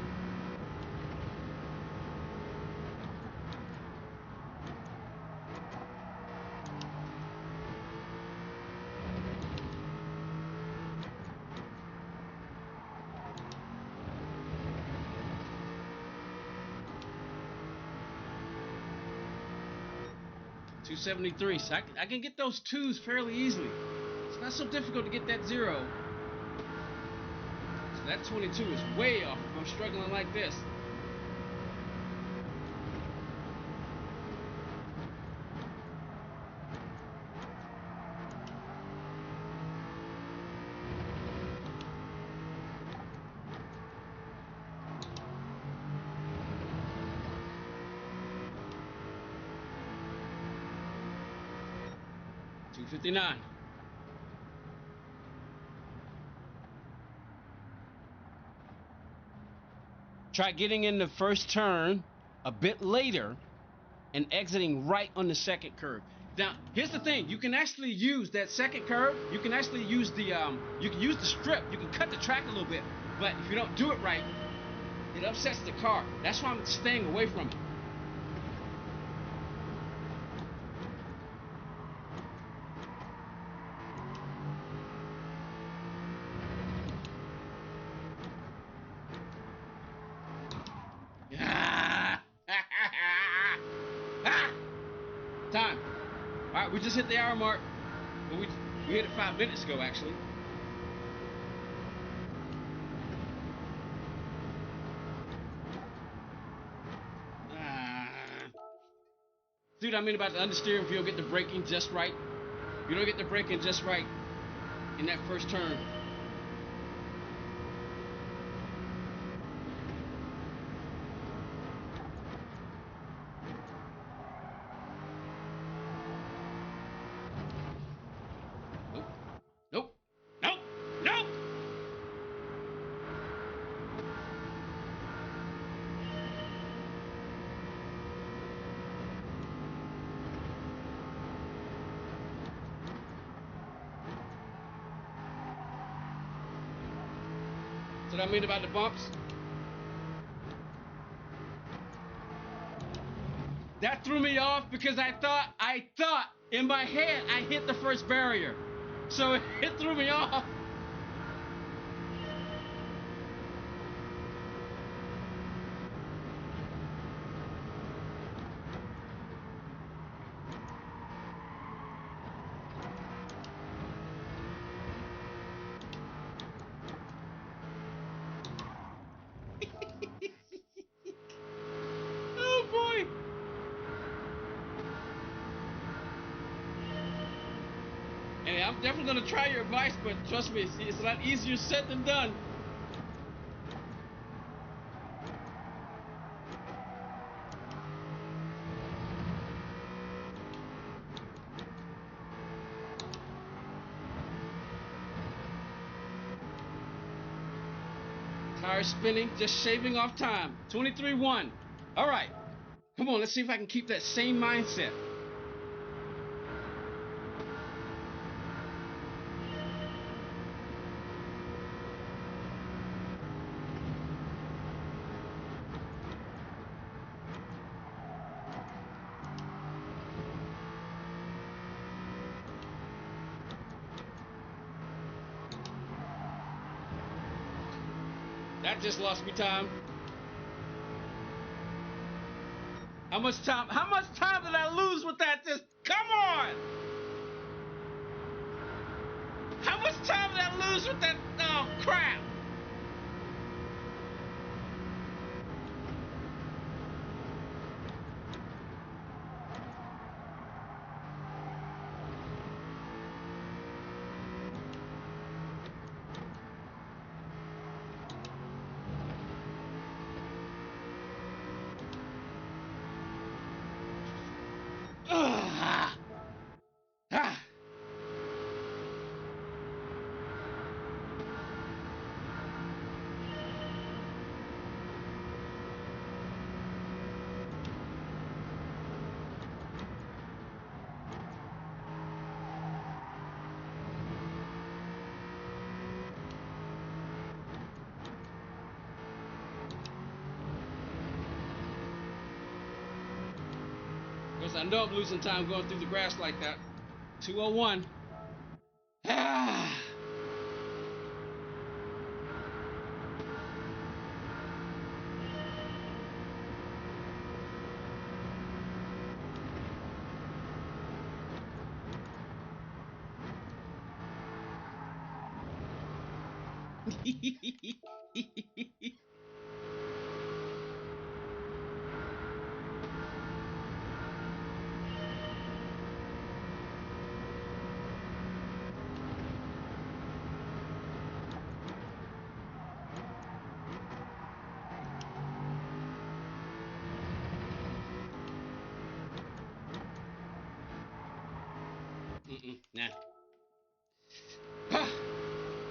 $273. So I can get those 2s fairly easily. It's not so difficult to get that 0. So that 22 is way off if I'm struggling like this. $259. Try getting in the first turn a bit later and exiting right on the second curve. Now, here's the thing. You can actually use that second curve. You can actually use the strip. You can cut the track a little bit. But if you don't do it right, it upsets the car. That's why I'm staying away from it. Time. All right, we just hit the hour mark. Well, we hit it 5 minutes ago, actually. See what I mean about the understeer? If you'll get the braking just right. You don't get the braking just right in that first turn. Nope. Nope. Nope. That's what I mean about the bumps. That threw me off because I thought in my head I hit the first barrier. So it threw me off. Oh boy. Hey, I'm definitely gonna try your advice, but trust me, it's a lot easier said than done. Tires spinning, just shaving off time. 23-1. All right, come on, let's see if I can keep that same mindset. That just lost me time. How much time did I lose with that? Just come on! How much time did I lose with that crap? Because I know I'm losing time going through the grass like that. 201. Nah.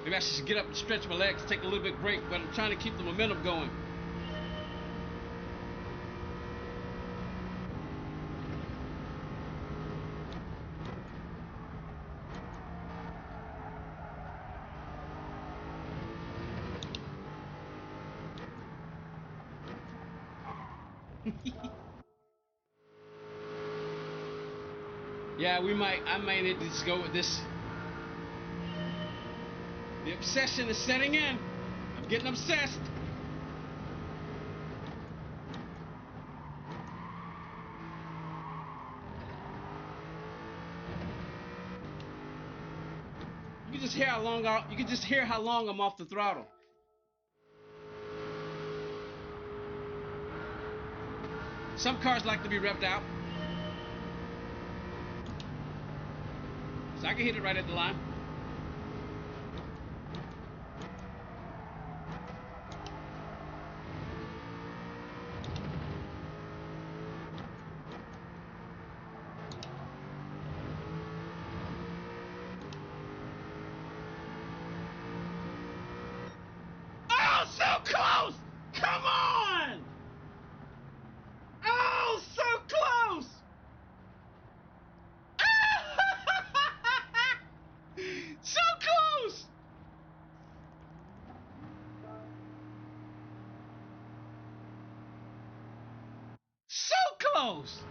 Maybe I should get up and stretch my legs, take a little bit break, but I'm trying to keep the momentum going. Yeah, I might need to just go with this. The obsession is setting in. I'm getting obsessed. You can just hear how long I'm off the throttle. Some cars like to be revved out. So I can hit it right at the line. Oh, so close! Come on! Oh, so close! So close! So close!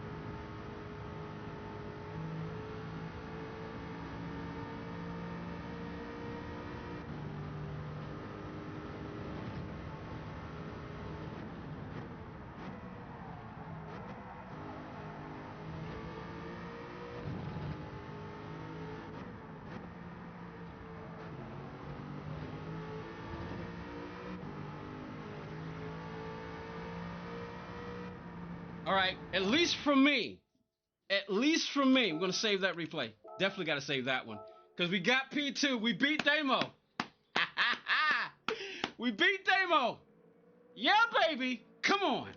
All right, at least from me, I'm going to save that replay. Definitely got to save that one. Because we got P2. We beat Damo. We beat Damo. Yeah, baby. Come on.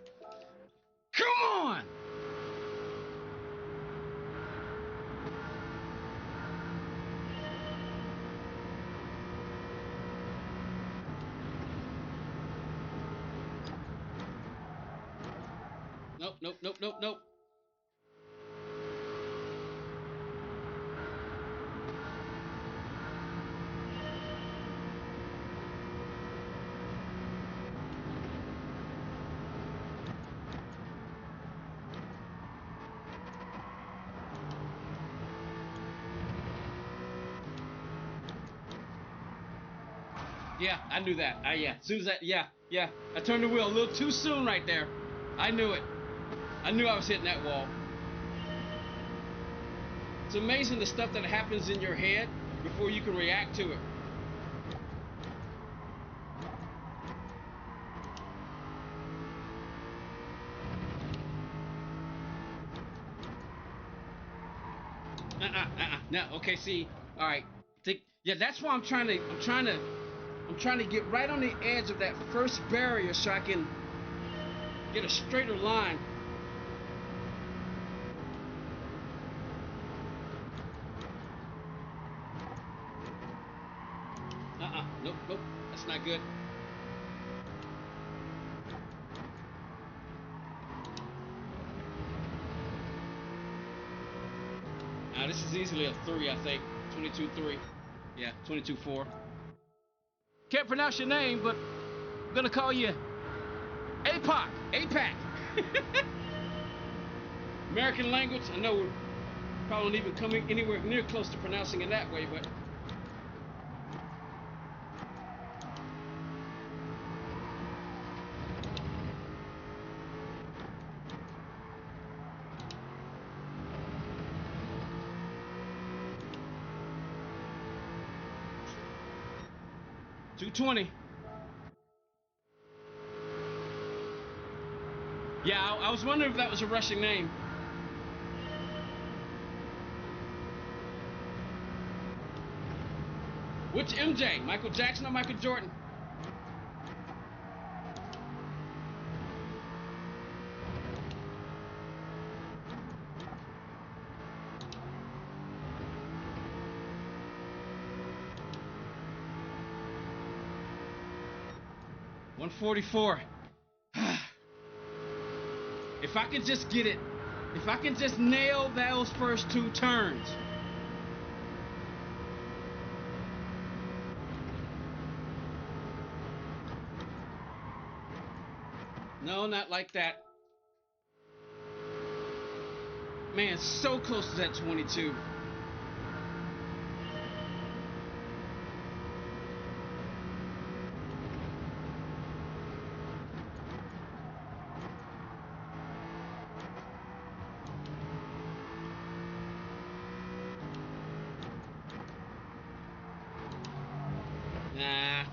Come on. Nope, nope, nope, nope, nope. Yeah, I knew that. Yeah, as soon as that, yeah. I turned the wheel a little too soon right there. I knew it. I knew I was hitting that wall. It's amazing the stuff that happens in your head before you can react to it. No, okay, see, all right. Yeah, that's why I'm trying to get right on the edge of that first barrier so I can get a straighter line. Nope, nope, that's not good. Now this is easily a 3, I think. 22-3. Yeah, 22-4. Can't pronounce your name, but I'm gonna call you APOC. APAC. American language. I know we're probably not even coming anywhere near close to pronouncing it that way, but. .220. Yeah, I was wondering if that was a Russian name. Which MJ? Michael Jackson or Michael Jordan? .144. If I can just get it, if I can just nail those first 2 turns. No, not like that. Man, so close to that 22. Nah.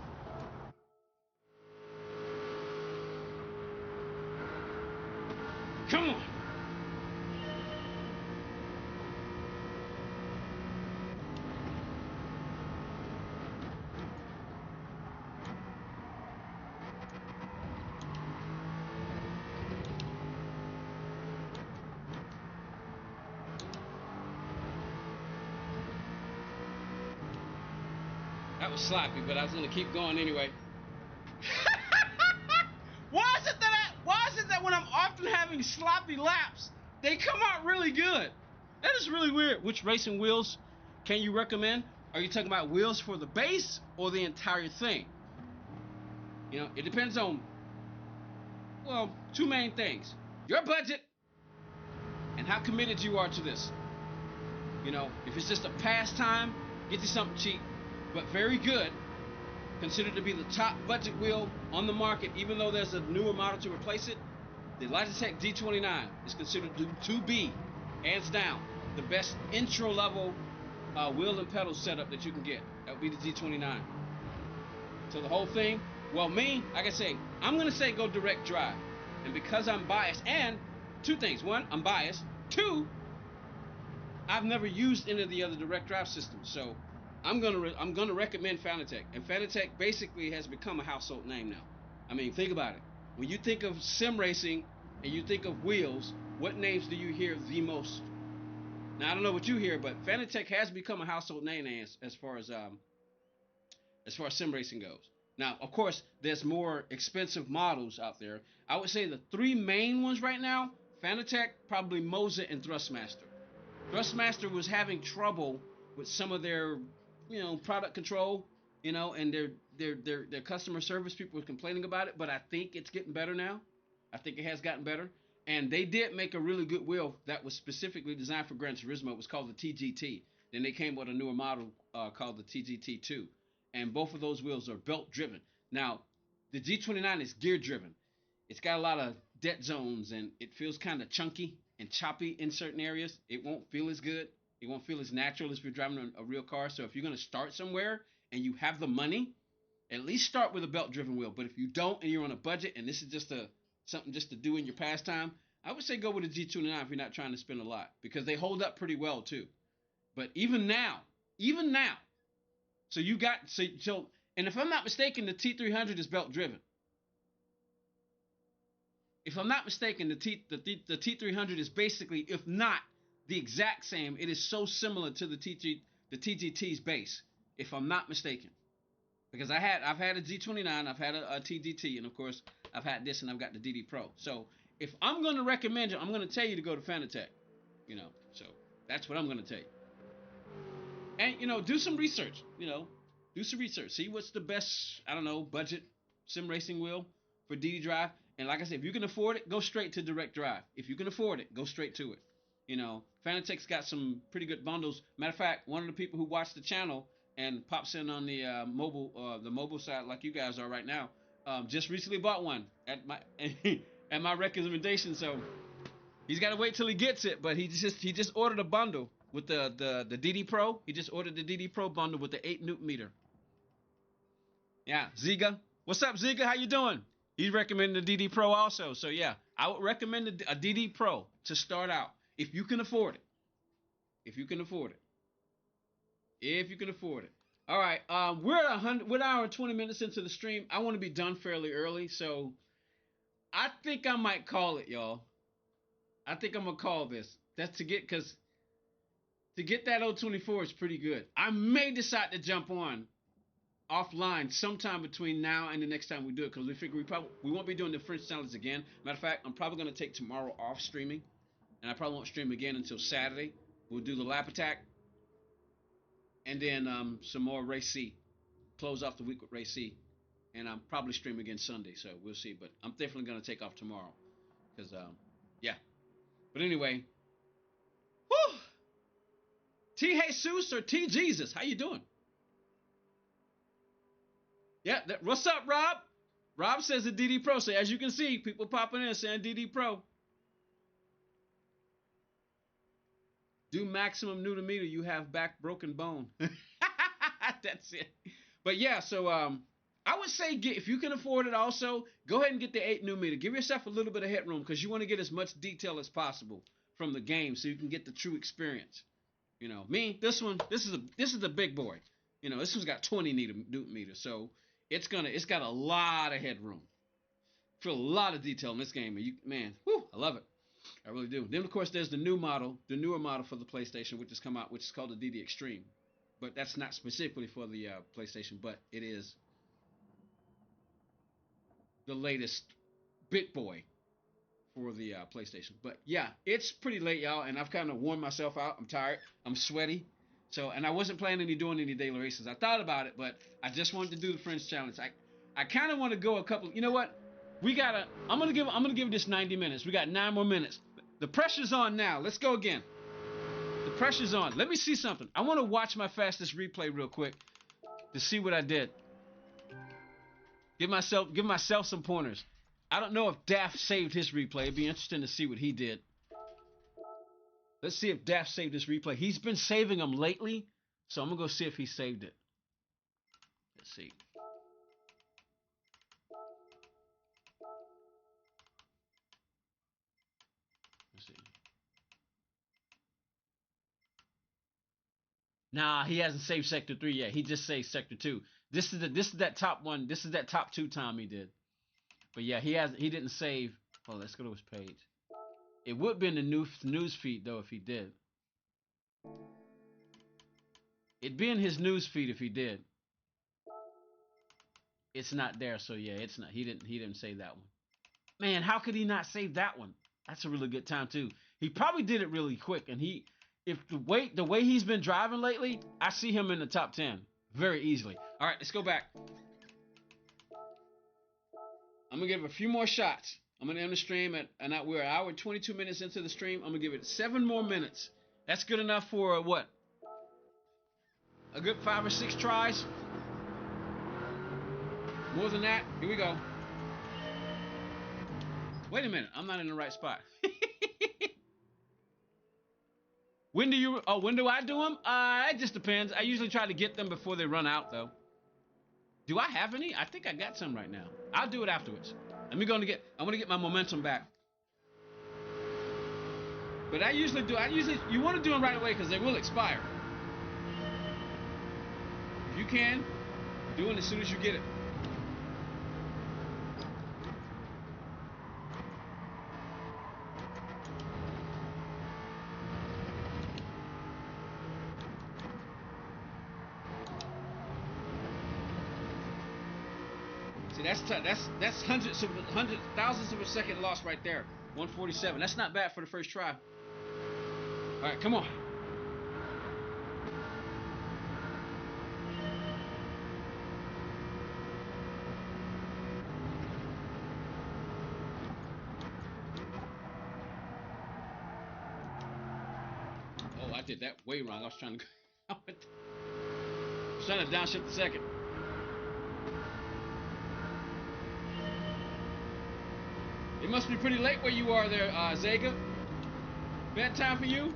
Come on. That was sloppy, but I was gonna keep going anyway. Why is it that when I'm often having sloppy laps, they come out really good? That is really weird. Which racing wheels can you recommend? Are you talking about wheels for the base or the entire thing? You know, it depends on, well, two main things: your budget and how committed you are to this. You know, if it's just a pastime, get you something cheap, but very good, considered to be the top budget wheel on the market, even though there's a newer model to replace it. The Logitech G29 is considered to be, hands down, the best intro level wheel and pedal setup that you can get. That would be the G29. So the whole thing, well, me, like I say, I'm going to say go direct drive. And because I'm biased, and two things. One, I'm biased. Two, I've never used any of the other direct drive systems. So I'm gonna recommend Fanatec. And Fanatec basically has become a household name now. I mean, think about it. When you think of sim racing and you think of wheels, what names do you hear the most? Now I don't know what you hear, but Fanatec has become a household name as far as sim racing goes. Now, of course, there's more expensive models out there. I would say the three main ones right now: Fanatec, probably Moza, and Thrustmaster. Thrustmaster was having trouble with some of their, product control, and their customer service. People were complaining about it, but I think it's getting better now. I think it has gotten better. And they did make a really good wheel that was specifically designed for Gran Turismo. It was called the TGT. Then they came with a newer model called the TGT2. And both of those wheels are belt driven. Now, the G29 is gear driven. It's got a lot of dead zones and it feels kind of chunky and choppy in certain areas. It won't feel as good. It won't feel as natural as if you're driving a real car. So if you're going to start somewhere and you have the money, at least start with a belt driven wheel. But if you don't and you're on a budget and this is just something just to do in your pastime, I would say go with a G29 if you're not trying to spend a lot, because they hold up pretty well too. But even now, so you got and if I'm not mistaken, the T300 is belt driven. If I'm not mistaken, the T300 is basically, if not the exact same, it is so similar to the TGT's base. If I'm not mistaken, because I've had a G29, I've had a TGT, and of course I've had this, and I've got the DD Pro. So if I'm going to recommend you, I'm going to tell you to go to Fanatec. So that's what I'm going to tell you. And do some research. Do some research. See what's the best, I don't know, budget sim racing wheel for DD drive. And like I said, if you can afford it, go straight to direct drive. If you can afford it, go straight to it. Fanatec's got some pretty good bundles. Matter of fact, one of the people who watch the channel and pops in on the mobile side like you guys are right now, just recently bought one at my at my recommendation. So he's got to wait till he gets it, but he just ordered a bundle with the DD Pro. He just ordered the DD Pro bundle with the 8 Newton meter. Yeah, Ziga. What's up, Ziga? How you doing? He's recommending the DD Pro also. So yeah, I would recommend a DD Pro to start out if you can afford it. If you can afford it. If you can afford it. All right, we're at we're an hour and 20 minutes into the stream. I want to be done fairly early, so I think I might call it, y'all. I think I'm gonna call this. That's because to get that 024 is pretty good. I may decide to jump on offline sometime between now and the next time we do it, because we figure we won't be doing the French challenge again. Matter of fact, I'm probably going to take tomorrow off streaming, and I probably won't stream again until Saturday. We'll do the lap attack, and then some more race C. Close off the week with race C, and I'm probably stream again Sunday, so we'll see. But I'm definitely going to take off tomorrow, because yeah. But anyway, whew. T Jesus or T Jesus, how you doing? Yeah, what's up, Rob? Rob says the DD Pro. So as you can see, people popping in saying DD Pro. Do maximum Newton meter. You have back broken bone. That's it. But yeah, so I would say if you can afford it, also go ahead and get the 8 Newton meter. Give yourself a little bit of headroom because you want to get as much detail as possible from the game, so you can get the true experience. This is a big boy. This one's got 20 Newton meters, so it's got a lot of headroom. Feel a lot of detail in this game, and I love it. I really do. Then of course there's the newer model for the PlayStation, which has come out, which is called the DD Extreme. but that's not specifically for the PlayStation, but it is the latest Bit Boy for the PlayStation. But yeah, it's pretty late, y'all, and I've kind of worn myself out. I'm tired. I'm sweaty. So, and I wasn't planning on doing any daily races. I thought about it, but I just wanted to do the French challenge. I kind of want to go a couple. You know what? We gotta. I'm gonna give this 90 minutes. We got 9 more minutes. The pressure's on now. Let's go again. The pressure's on. Let me see something. I want to watch my fastest replay real quick to see what I did. Give myself some pointers. I don't know if Daft saved his replay. It'd be interesting to see what he did. Let's see if Daft saved his replay. He's been saving them lately, so I'm gonna go see if he saved it. Let's see. Let's see. Nah, he hasn't saved Sector 3 yet. He just saved Sector 2. This is that top one. This is that top 2 time he did. But yeah, he didn't save. Oh, let's go to his page. It would be in the news feed though if he did. It'd be in his news feed if he did. It's not there, so yeah, it's not. He didn't save that one. Man, how could he not save that one? That's a really good time too. He probably did it really quick, and if the way he's been driving lately, I see him in the top 10 very easily. All right, let's go back. I'm gonna give it a few more shots. I'm gonna end the stream we're an hour and 22 minutes into the stream. I'm gonna give it 7 more minutes. That's good enough for what? A good 5 or 6 tries. More than that. Here we go. Wait a minute. I'm not in the right spot. When do I do them? It just depends. I usually try to get them before they run out, though. Do I have any? I think I got some right now. I'll do it afterwards. I want to get my momentum back. But you want to do them right away because they will expire. If you can, do it as soon as you get it. See, that's thousands of a second lost right there. 147. That's not bad for the first try. All right, come on. Oh, I did that way wrong. I was trying to downshift the second. It must be pretty late where you are there, Zega. Bedtime for you?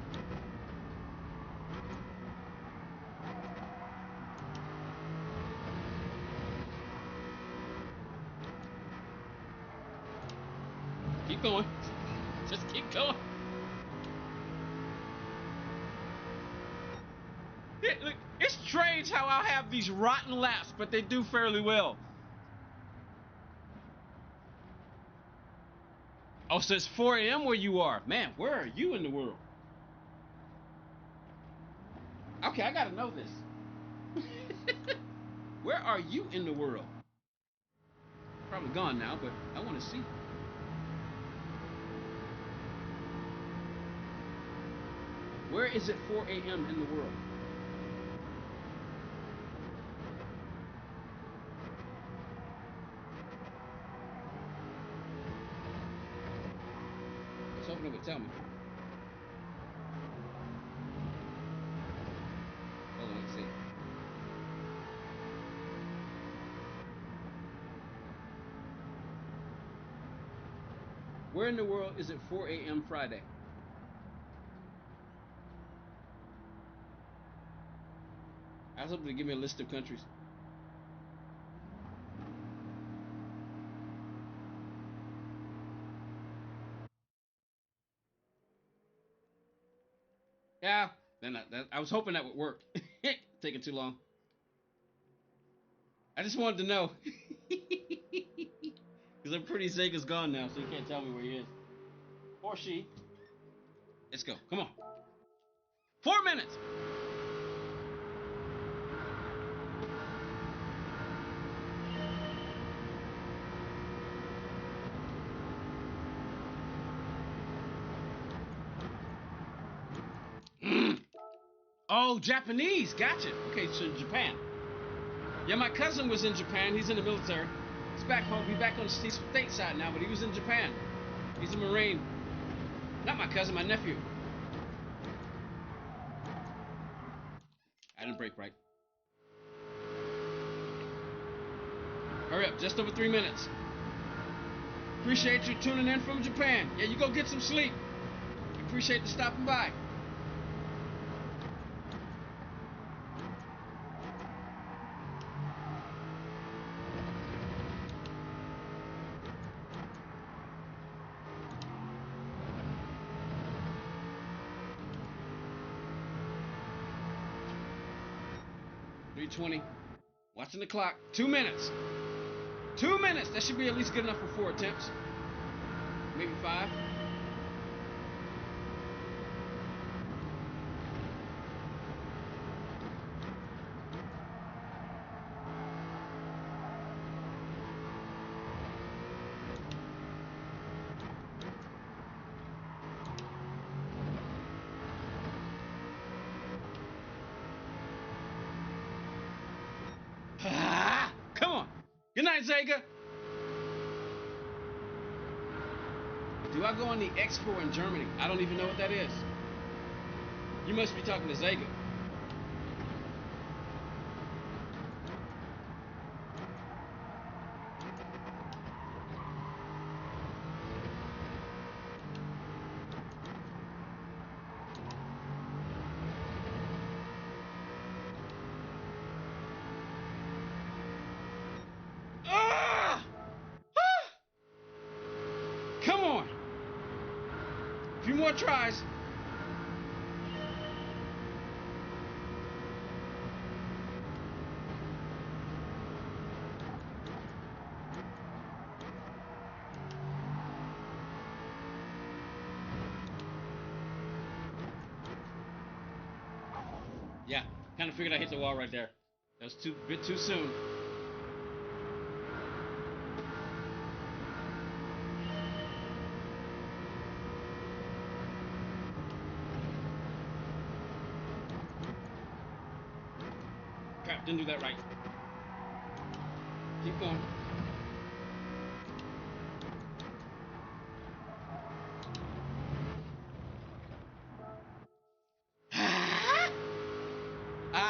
Keep going. Just keep going. Look, it's strange how I'll have these rotten laps, but they do fairly well. Oh, so it's 4 a.m. where you are. Man, where are you in the world? Okay, I gotta know this. Where are you in the world? Probably gone now, but I want to see. Where is it 4 a.m. in the world? I was hoping it would tell me. Hold on, let's see. Where in the world is it 4 a.m. Friday? I was hoping to give me a list of countries. Yeah, then I was hoping that would work. Taking too long. I just wanted to know. Because I'm pretty Zega's gone now, so you can't tell me where he is. Or she. Let's go. Come on. 4 minutes. Oh, Japanese. Gotcha. Okay, so Japan. Yeah, my cousin was in Japan. He's in the military. He's back home. He's back on the stateside now, but he was in Japan. He's a Marine. Not my cousin, my nephew. I didn't brake right. Hurry up, just over 3 minutes. Appreciate you tuning in from Japan. Yeah, you go get some sleep. Appreciate you stopping by. .320. Watching the clock. 2 minutes. 2 minutes. That should be at least good enough for 4 attempts. Maybe 5. Come on. Good night, Zega. Do I go on the Expo in Germany? I don't even know what that is. You must be talking to Zega. Come on. A few more tries. Yeah, kind of figured I hit the wall right there. That was a bit too soon. Crap, didn't do that right. Keep going.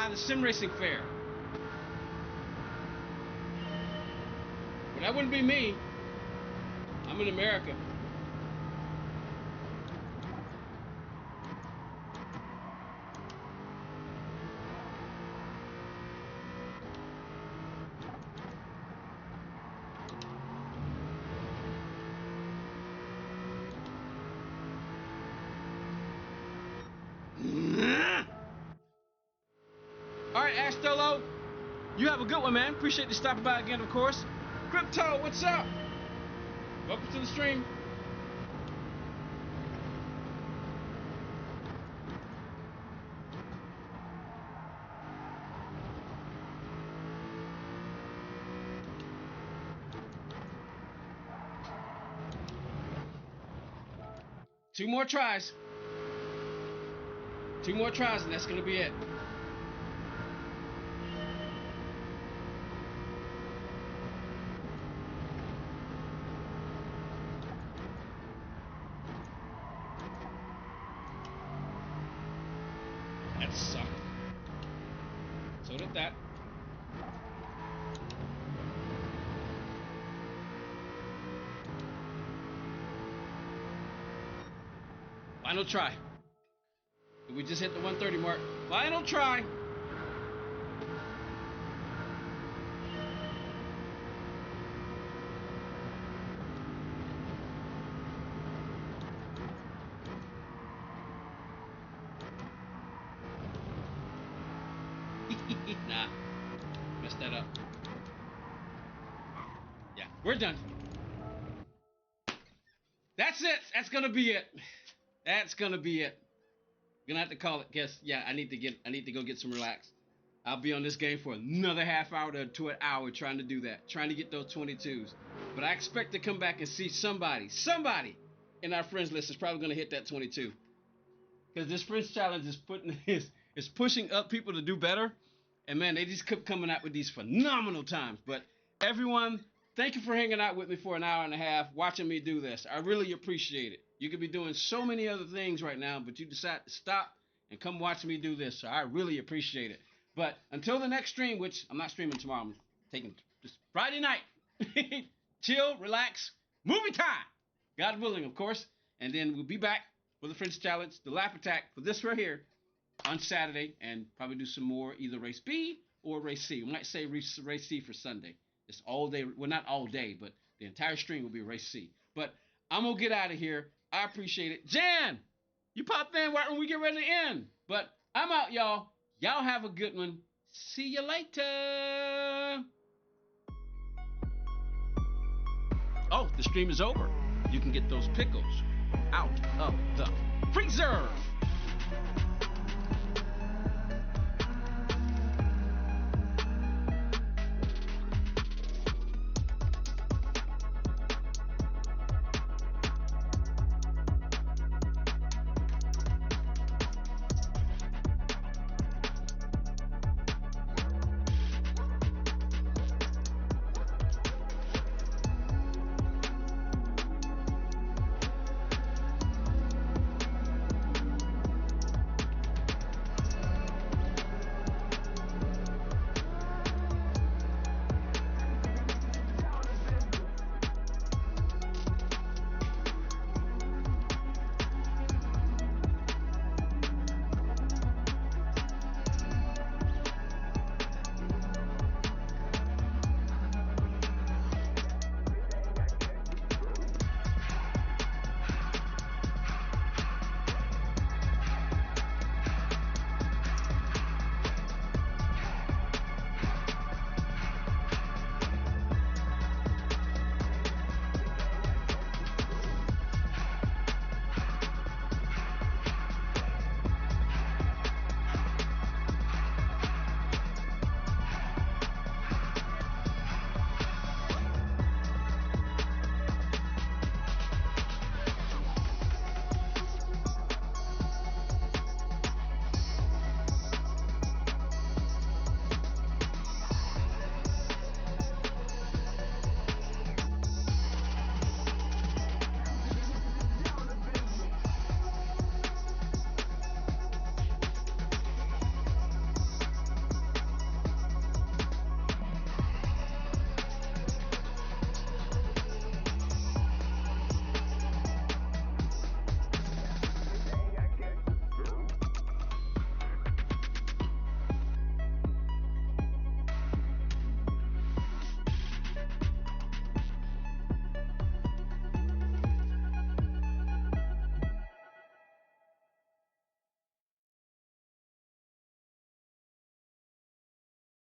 The sim racing fair. But that wouldn't be me. I'm in America. All right, Astolo, you have a good one, man. Appreciate you stopping by again, of course. Crypto, what's up? Welcome to the stream. Two more tries. 2 more tries, and that's going to be it. That sucked. So did that. Final try. We just hit the 130 mark. Final try. Nah. Messed that up. Yeah, we're done. That's it. That's gonna be it. That's gonna be it. Gonna have to call it. Guess. Yeah, I need to go get some relax. I'll be on this game for another half hour to an hour trying to do that. Trying to get those 22s. But I expect to come back and see somebody in our friends list is probably gonna hit that 22. Because this friends challenge is putting his is pushing up people to do better. And man, they just kept coming out with these phenomenal times. But everyone, thank you for hanging out with me for an hour and a half, watching me do this. I really appreciate it. You could be doing so many other things right now, but you decide to stop and come watch me do this. So I really appreciate it. But until the next stream, which I'm not streaming tomorrow, I'm taking just Friday night. Chill, relax, movie time. God willing, of course. And then we'll be back for the French Challenge, the Lap Attack for this right here on Saturday, and probably do some more, either race B or race C. We might say race C for Sunday. It's all day. Well, not all day, but the entire stream will be race C. But I'm going to get out of here. I appreciate it. Jan, you pop in right when we get ready to end. But I'm out, y'all. Y'all have a good one. See you later. Oh, the stream is over. You can get those pickles out of the freezer.